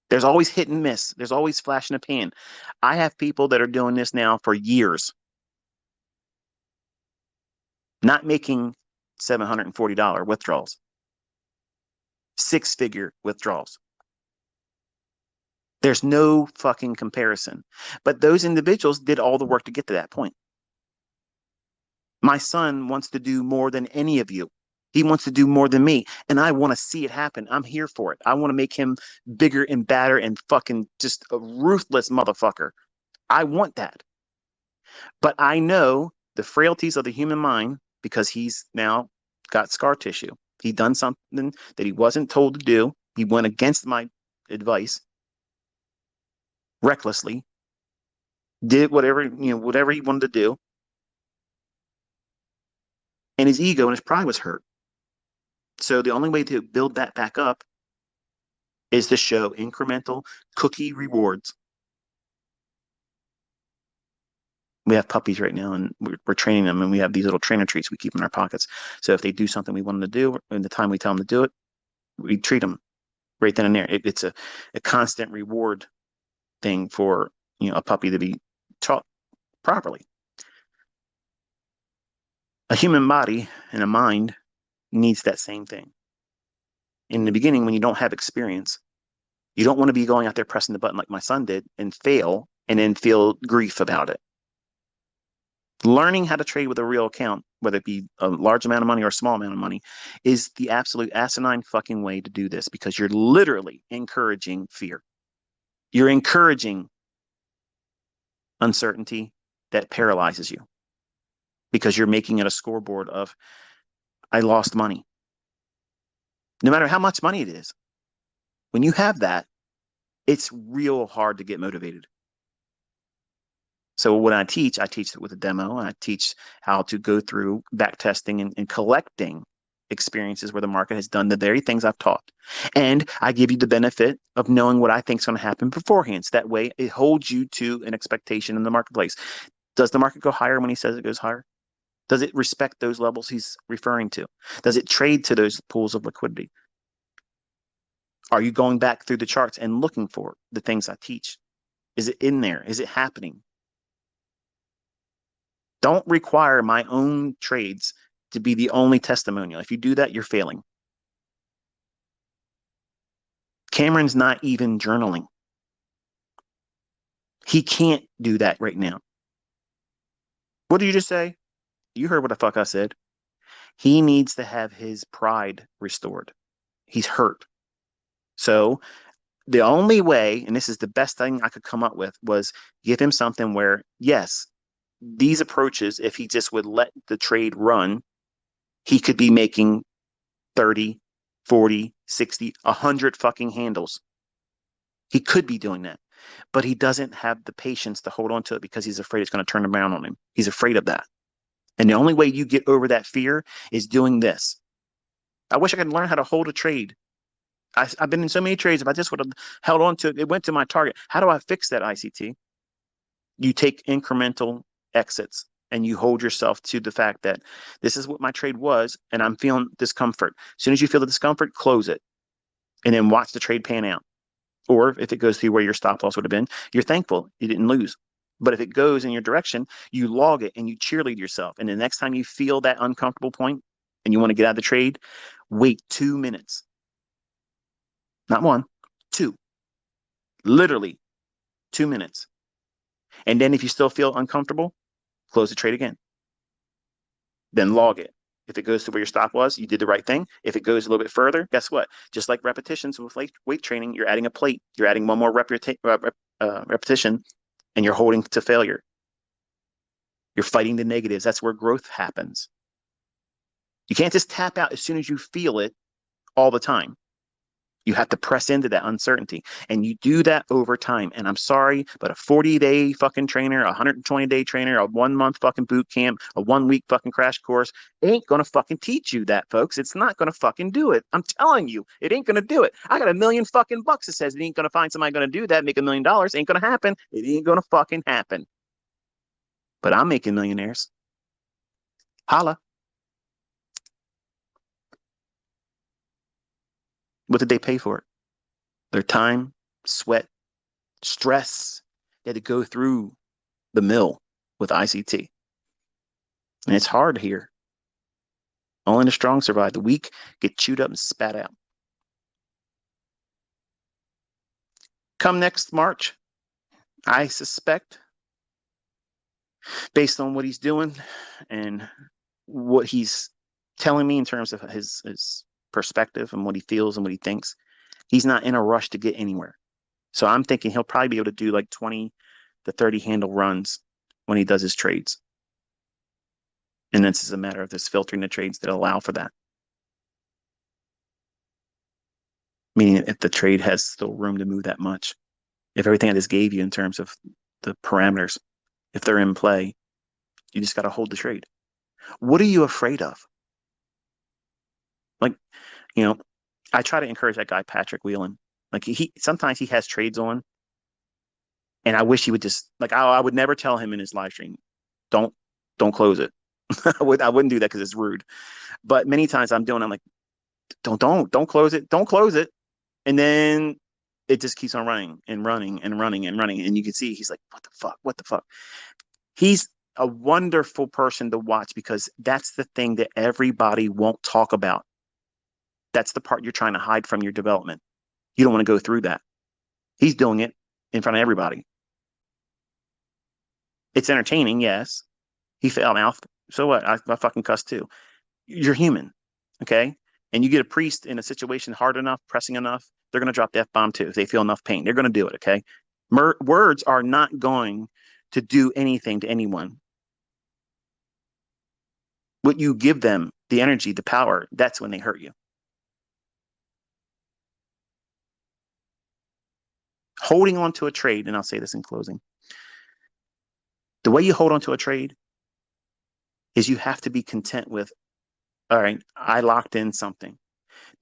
There's always hit and miss. There's always flash in a pan. I have people that are doing this now for years, not making $740 withdrawals, 6-figure withdrawals. There's no fucking comparison. But those individuals did all the work to get to that point. My son wants to do more than any of you. He wants to do more than me. And I want to see it happen. I'm here for it. I want to make him bigger and badder and fucking just a ruthless motherfucker. I want that. But I know the frailties of the human mind because he's now got scar tissue. He done something that he wasn't told to do. He went against my advice recklessly, did whatever he wanted to do. And his ego and his pride was hurt. So the only way to build that back up is to show incremental cookie rewards. We have puppies right now, and we're training them, and we have these little trainer treats we keep in our pockets. So if they do something we want them to do, in the time we tell them to do it, we treat them right then and there. It's a constant reward thing for a puppy to be taught properly. A human body and a mind needs that same thing. In the beginning, when you don't have experience, you don't want to be going out there pressing the button like my son did and fail and then feel grief about it. Learning how to trade with a real account, whether it be a large amount of money or a small amount of money, is the absolute asinine fucking way to do this, because you're literally encouraging fear. You're encouraging uncertainty that paralyzes you because you're making it a scoreboard of, I lost money. No matter how much money it is, when you have that, it's real hard to get motivated. So when I teach it with a demo, and I teach how to go through back testing and collecting experiences where the market has done the very things I've taught. And I give you the benefit of knowing what I think is going to happen beforehand. So that way it holds you to an expectation in the marketplace. Does the market go higher when he says it goes higher? Does it respect those levels he's referring to? Does it trade to those pools of liquidity? Are you going back through the charts and looking for the things I teach? Is it in there? Is it happening? Don't require my own trades to be the only testimonial. If you do that, you're failing. Cameron's not even journaling. He can't do that right now. What did you just say? You heard what the fuck I said. He needs to have his pride restored. He's hurt. So The only way, and this is the best thing I could come up with, was give him something where, yes, these approaches, if he just would let the trade run, he could be making 30, 40, 60, 100 fucking handles. He could be doing that, but he doesn't have the patience to hold on to it because he's afraid it's going to turn around on him. He's afraid of that. And the only way you get over that fear is doing this. I wish I could learn how to hold a trade. Have been in so many trades. If I just would have held on to it, it went to my target. How do I fix that, ICT? You take incremental exits and you hold yourself to the fact that this is what my trade was and I'm feeling discomfort. As soon as you feel the discomfort, close it and then watch the trade pan out. Or if it goes through where your stop loss would have been, you're thankful you didn't lose. But if it goes in your direction, you log it and you cheerlead yourself. And the next time you feel that uncomfortable point and you want to get out of the trade, wait 2 minutes. Not one, two. Literally 2 minutes. And then if you still feel uncomfortable, close the trade again. Then log it. If it goes to where your stop was, you did the right thing. If it goes a little bit further, guess what? Just like repetitions with weight training, you're adding a plate. You're adding one more repetition, and you're holding to failure. You're fighting the negatives. That's where growth happens. You can't just tap out as soon as you feel it all the time. You have to press into that uncertainty. And you do that over time. And I'm sorry, but a 40-day fucking trainer, a 120-day trainer, a 1 month fucking boot camp, a 1 week fucking crash course ain't going to fucking teach you that, folks. It's not going to fucking do it. I'm telling you, it ain't going to do it. I got $1 million fucking bucks that says it ain't going to find somebody going to do that, make $1 million. Ain't going to happen. It ain't going to fucking happen. But I'm making millionaires. Holla. What did they pay for it? Their time, sweat, stress. They had to go through the mill with ICT. And it's hard here. Only the strong survive. The weak get chewed up and spat out. Come next March, I suspect, based on what he's doing and what he's telling me in terms of his perspective and what he feels and what he thinks, he's not in a rush to get anywhere. So I'm thinking he'll probably be able to do like 20 to 30 handle runs when he does his trades. And this is a matter of just filtering the trades that allow for that. Meaning if the trade has still room to move that much. If everything I just gave you in terms of the parameters, if they're in play, you just got to hold the trade. What are you afraid of? Like, I try to encourage that guy, Patrick Whelan. Like he sometimes he has trades on, and I wish he would just I would never tell him in his live stream, don't close it. I wouldn't do that because it's rude. But many times I'm like, don't close it, don't close it, and then it just keeps on running and running and running and running, and you can see he's like, what the fuck. He's a wonderful person to watch because that's the thing that everybody won't talk about. That's the part you're trying to hide from your development. You don't want to go through that. He's doing it in front of everybody. It's entertaining, yes. He fell mouth. So what? I fucking cuss too. You're human, okay? And you get a priest in a situation hard enough, pressing enough, they're going to drop the F-bomb too. If they feel enough pain, they're going to do it, okay? Words are not going to do anything to anyone. What you give them, the energy, the power, that's when they hurt you. Holding on to a trade, and I'll say this in closing, the way you hold on to a trade is you have to be content with, all right, I locked in something.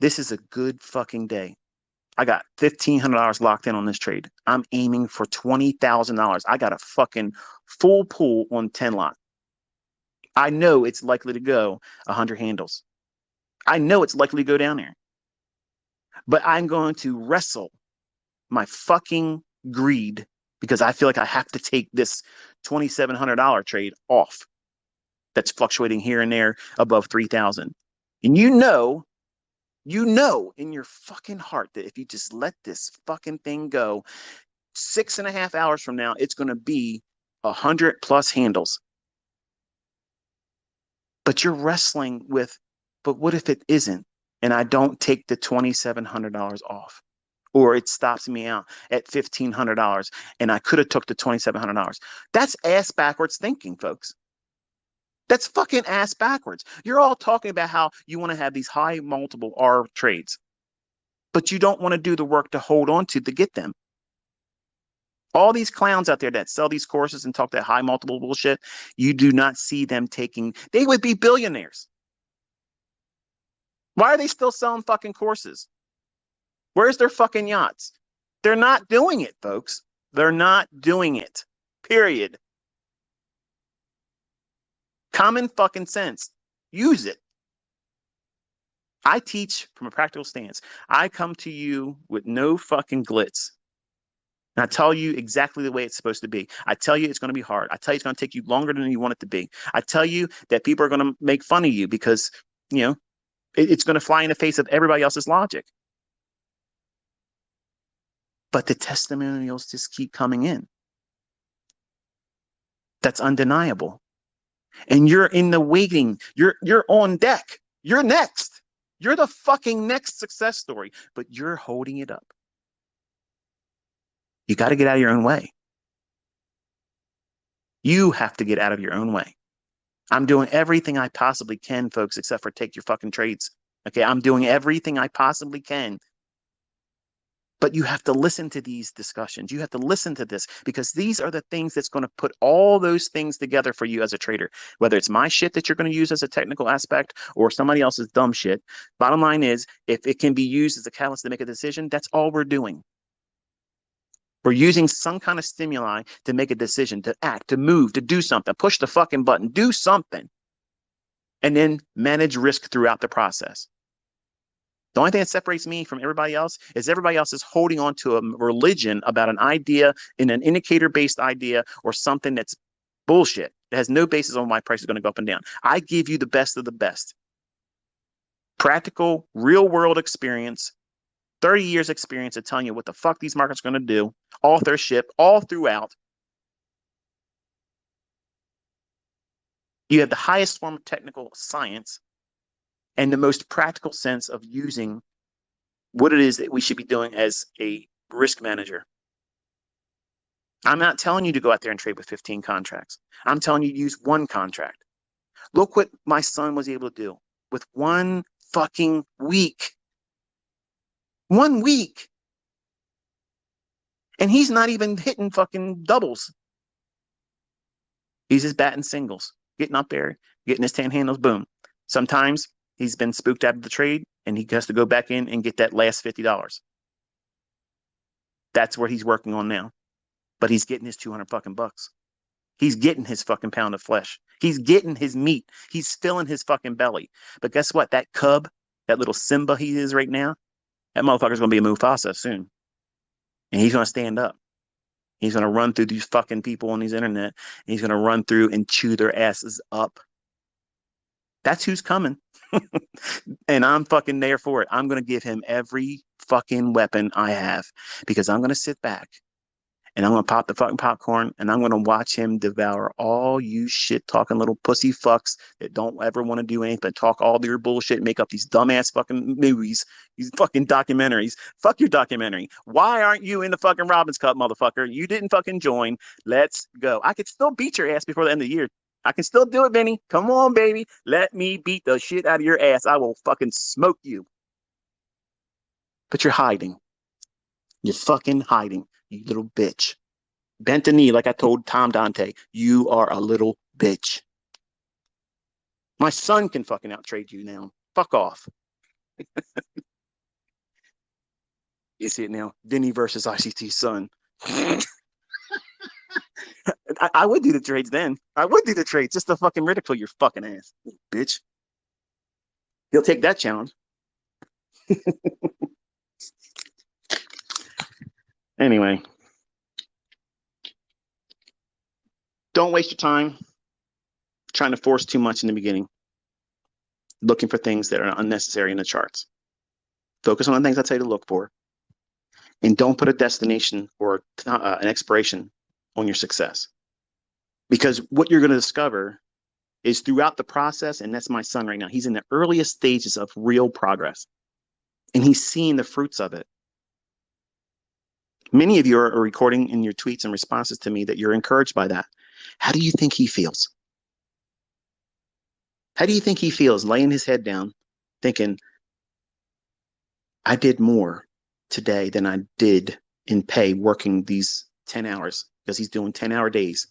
This is a good fucking day. I got $1,500 locked in on this trade. I'm aiming for $20,000. I got a fucking full pool on 10 lot. I know it's likely to go 100 handles. I know it's likely to go down there. But I'm going to wrestle my fucking greed because I feel like I have to take this $2,700 trade off that's fluctuating here and there above 3,000. And you know in your fucking heart that if you just let this fucking thing go, 6.5 hours from now, it's going to be 100+ handles. But you're wrestling with, but what if it isn't? And I don't take the $2,700 off. or it stops me out at $1,500 and I could have took the $2,700. That's ass backwards thinking, folks. That's fucking ass backwards. You're all talking about how you want to have these high multiple R trades, but you don't want to do the work to hold on to get them. All these clowns out there that sell these courses and talk that high multiple bullshit, you do not see them taking, they would be billionaires. Why are they still selling fucking courses? Where's their fucking yachts? They're not doing it, folks. They're not doing it. Period. Common fucking sense. Use it. I teach from a practical stance. I come to you with no fucking glitz. And I tell you exactly the way it's supposed to be. I tell you it's going to be hard. I tell you it's going to take you longer than you want it to be. I tell you that people are going to make fun of you because, it's going to fly in the face of everybody else's logic. But the testimonials just keep coming in. That's undeniable. And you're in the waiting. You're on deck. You're next. You're the fucking next success story, but you're holding it up. You got to get out of your own way. You have to get out of your own way. I'm doing everything I possibly can, folks, except for take your fucking trades. Okay, I'm doing everything I possibly can. But you have to listen to these discussions. You have to listen to this because these are the things that's going to put all those things together for you as a trader, whether it's my shit that you're going to use as a technical aspect or somebody else's dumb shit. Bottom line is, if it can be used as a catalyst to make a decision, that's all we're doing. We're using some kind of stimuli to make a decision, to act, to move, to do something, push the fucking button, do something, and then manage risk throughout the process. The only thing that separates me from everybody else is everybody else is holding on to a religion about an idea, in an indicator-based idea, or something that's bullshit. It has no basis on why price is going to go up and down. I give you the best of the best. Practical, real-world experience, 30 years experience of telling you what the fuck these markets are going to do, authorship, all throughout. You have the highest form of technical science and the most practical sense of using what it is that we should be doing as a risk manager. I'm not telling you to go out there and trade with 15 contracts. I'm telling you to use one contract. Look what my son was able to do with one fucking week. 1 week. And he's not even hitting fucking doubles. He's just batting singles, getting up there, getting his 10 handles, boom. Sometimes he's been spooked out of the trade and he has to go back in and get that last $50. That's what he's working on now. But he's getting his 200 fucking bucks. He's getting his fucking pound of flesh. He's getting his meat. He's filling his fucking belly. But guess what? That cub, that little Simba he is right now, that motherfucker's going to be a Mufasa soon. And he's going to stand up. He's going to run through these fucking people on these internet. And he's going to run through and chew their asses up. That's who's coming. And I'm fucking there for it. I'm going to give him every fucking weapon I have because I'm going to sit back and I'm going to pop the fucking popcorn and I'm going to watch him devour all you shit talking little pussy fucks that don't ever want to do anything but talk all their bullshit and make up these dumbass fucking movies, these fucking documentaries. Fuck your documentary. Why aren't you in the fucking Robbins Cup, motherfucker? You didn't fucking join. Let's go. I could still beat your ass before the end of the year. I can still do it, Benny. Come on, baby. Let me beat the shit out of your ass. I will fucking smoke you. But you're hiding. You're fucking hiding, you little bitch. Bent the knee, like I told Tom Dante. You are a little bitch. My son can fucking outtrade you now. Fuck off. You see it now. Denny versus ICT's son. I would do the trades then. I would do the trades just to fucking ridicule your fucking ass, bitch. He'll take that challenge. Anyway, don't waste your time trying to force too much in the beginning, looking for things that are unnecessary in the charts. Focus on the things I tell you to look for, and don't put a destination or an expiration on your success. Because what you're going to discover is throughout the process, and that's my son right now, he's in the earliest stages of real progress, and he's seeing the fruits of it. Many of you are recording in your tweets and responses to me that you're encouraged by that. How do you think he feels? How do you think he feels laying his head down thinking, I did more today than I did in pay working these 10 hours because he's doing 10-hour days.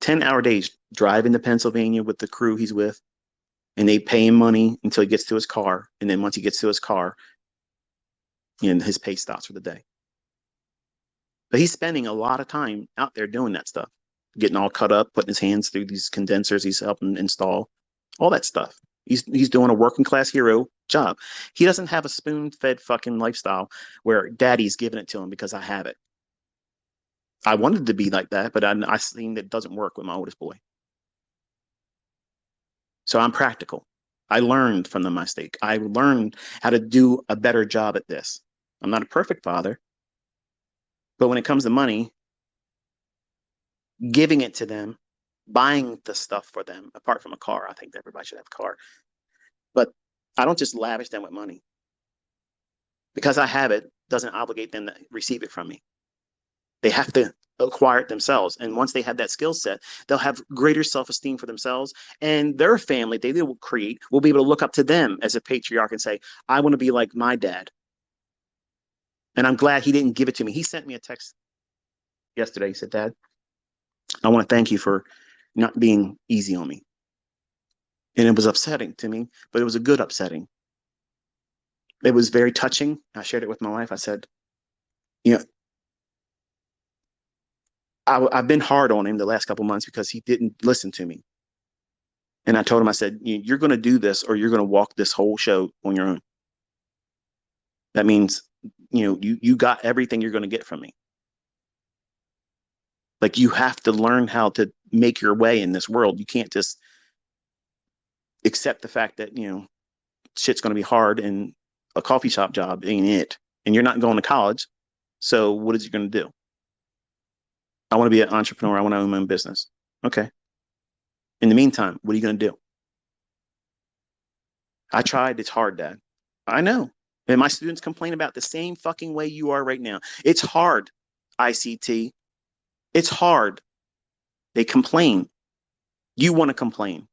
10-hour days driving to Pennsylvania with the crew he's with, and they pay him money until he gets to his car. And then once he gets to his car, his pay stops for the day. But he's spending a lot of time out there doing that stuff, getting all cut up, putting his hands through these condensers he's helping install, all that stuff. He's doing a working class hero job. He doesn't have a spoon-fed fucking lifestyle where daddy's giving it to him because I have it. I wanted to be like that, but I seen that it doesn't work with my oldest boy. So I'm practical. I learned from the mistake. I learned how to do a better job at this. I'm not a perfect father, but when it comes to money, giving it to them, buying the stuff for them, apart from a car, I think everybody should have a car. But I don't just lavish them with money. Because I have it doesn't obligate them to receive it from me. They have to acquire it themselves. And once they have that skill set, they'll have greater self-esteem for themselves, and their family they will create will be able to look up to them as a patriarch and say, I want to be like my dad. And I'm glad he didn't give it to me. He sent me a text yesterday. He said, Dad, I want to thank you for not being easy on me. And it was upsetting to me, but it was a good upsetting. It was very touching. I shared it with my wife. I said, I've been hard on him the last couple of months because he didn't listen to me. And I told him, I said, you're going to do this or you're going to walk this whole show on your own. That means, you got everything you're going to get from me. Like, you have to learn how to make your way in this world. You can't just accept the fact that, shit's going to be hard and a coffee shop job ain't it. And you're not going to college. So what is you going to do? I want to be an entrepreneur. I want to own my own business. Okay. In the meantime, what are you going to do? I tried. It's hard, Dad. I know. And my students complain about the same fucking way you are right now. It's hard, ICT. It's hard. They complain. You want to complain.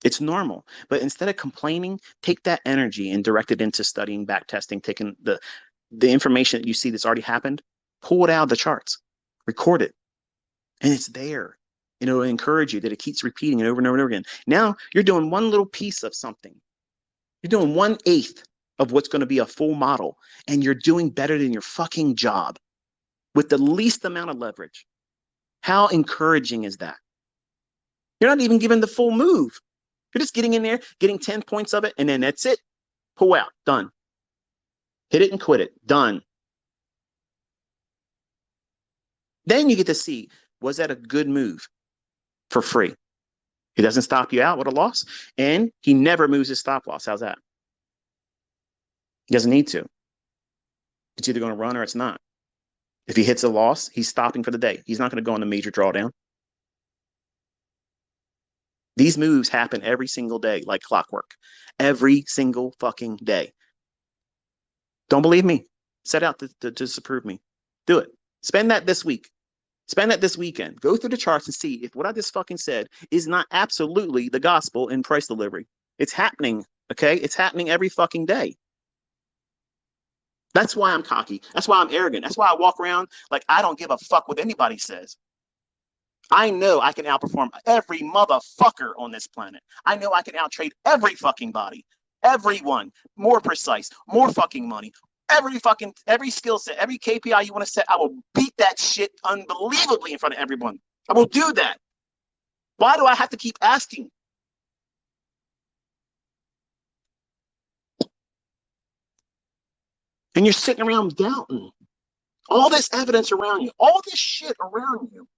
It's normal. But instead of complaining, take that energy and direct it into studying, back testing, taking the information that you see that's already happened, pull it out of the charts, record it, and it's there. And it'll encourage you that it keeps repeating it over and over and over again. Now you're doing one little piece of something. You're doing 1/8 of what's going to be a full model, and you're doing better than your fucking job with the least amount of leverage. How encouraging is that? You're not even given the full move. You're just getting in there, getting 10 points of it, and then that's it. Pull out. Done. Hit it and quit it. Done. Then you get to see, was that a good move for free? He doesn't stop you out with a loss, and he never moves his stop loss. How's that? He doesn't need to. It's either going to run or it's not. If he hits a loss, he's stopping for the day. He's not going to go on a major drawdown. These moves happen every single day like clockwork. Every single fucking day. Don't believe me? Set out to disprove me. Do it. Spend that this week. Spend that this weekend. Go through the charts and see if what I just fucking said is not absolutely the gospel in price delivery. It's happening, okay? It's happening every fucking day. That's why I'm cocky. That's why I'm arrogant. That's why I walk around like I don't give a fuck what anybody says. I know I can outperform every motherfucker on this planet. I know I can outtrade every fucking body. Everyone. More precise. More fucking money. Every skill set, every KPI you want to set, I will beat that shit unbelievably in front of everyone. I will do that. Why do I have to keep asking? And you're sitting around doubting. All this evidence around you, all this shit around you.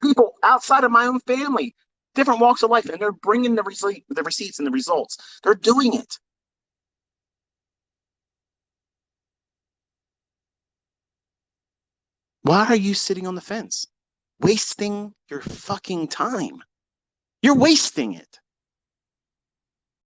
People outside of my own family, different walks of life, and they're bringing the receipts and the results. They're doing it. Why are you sitting on the fence? Wasting your fucking time. You're wasting it.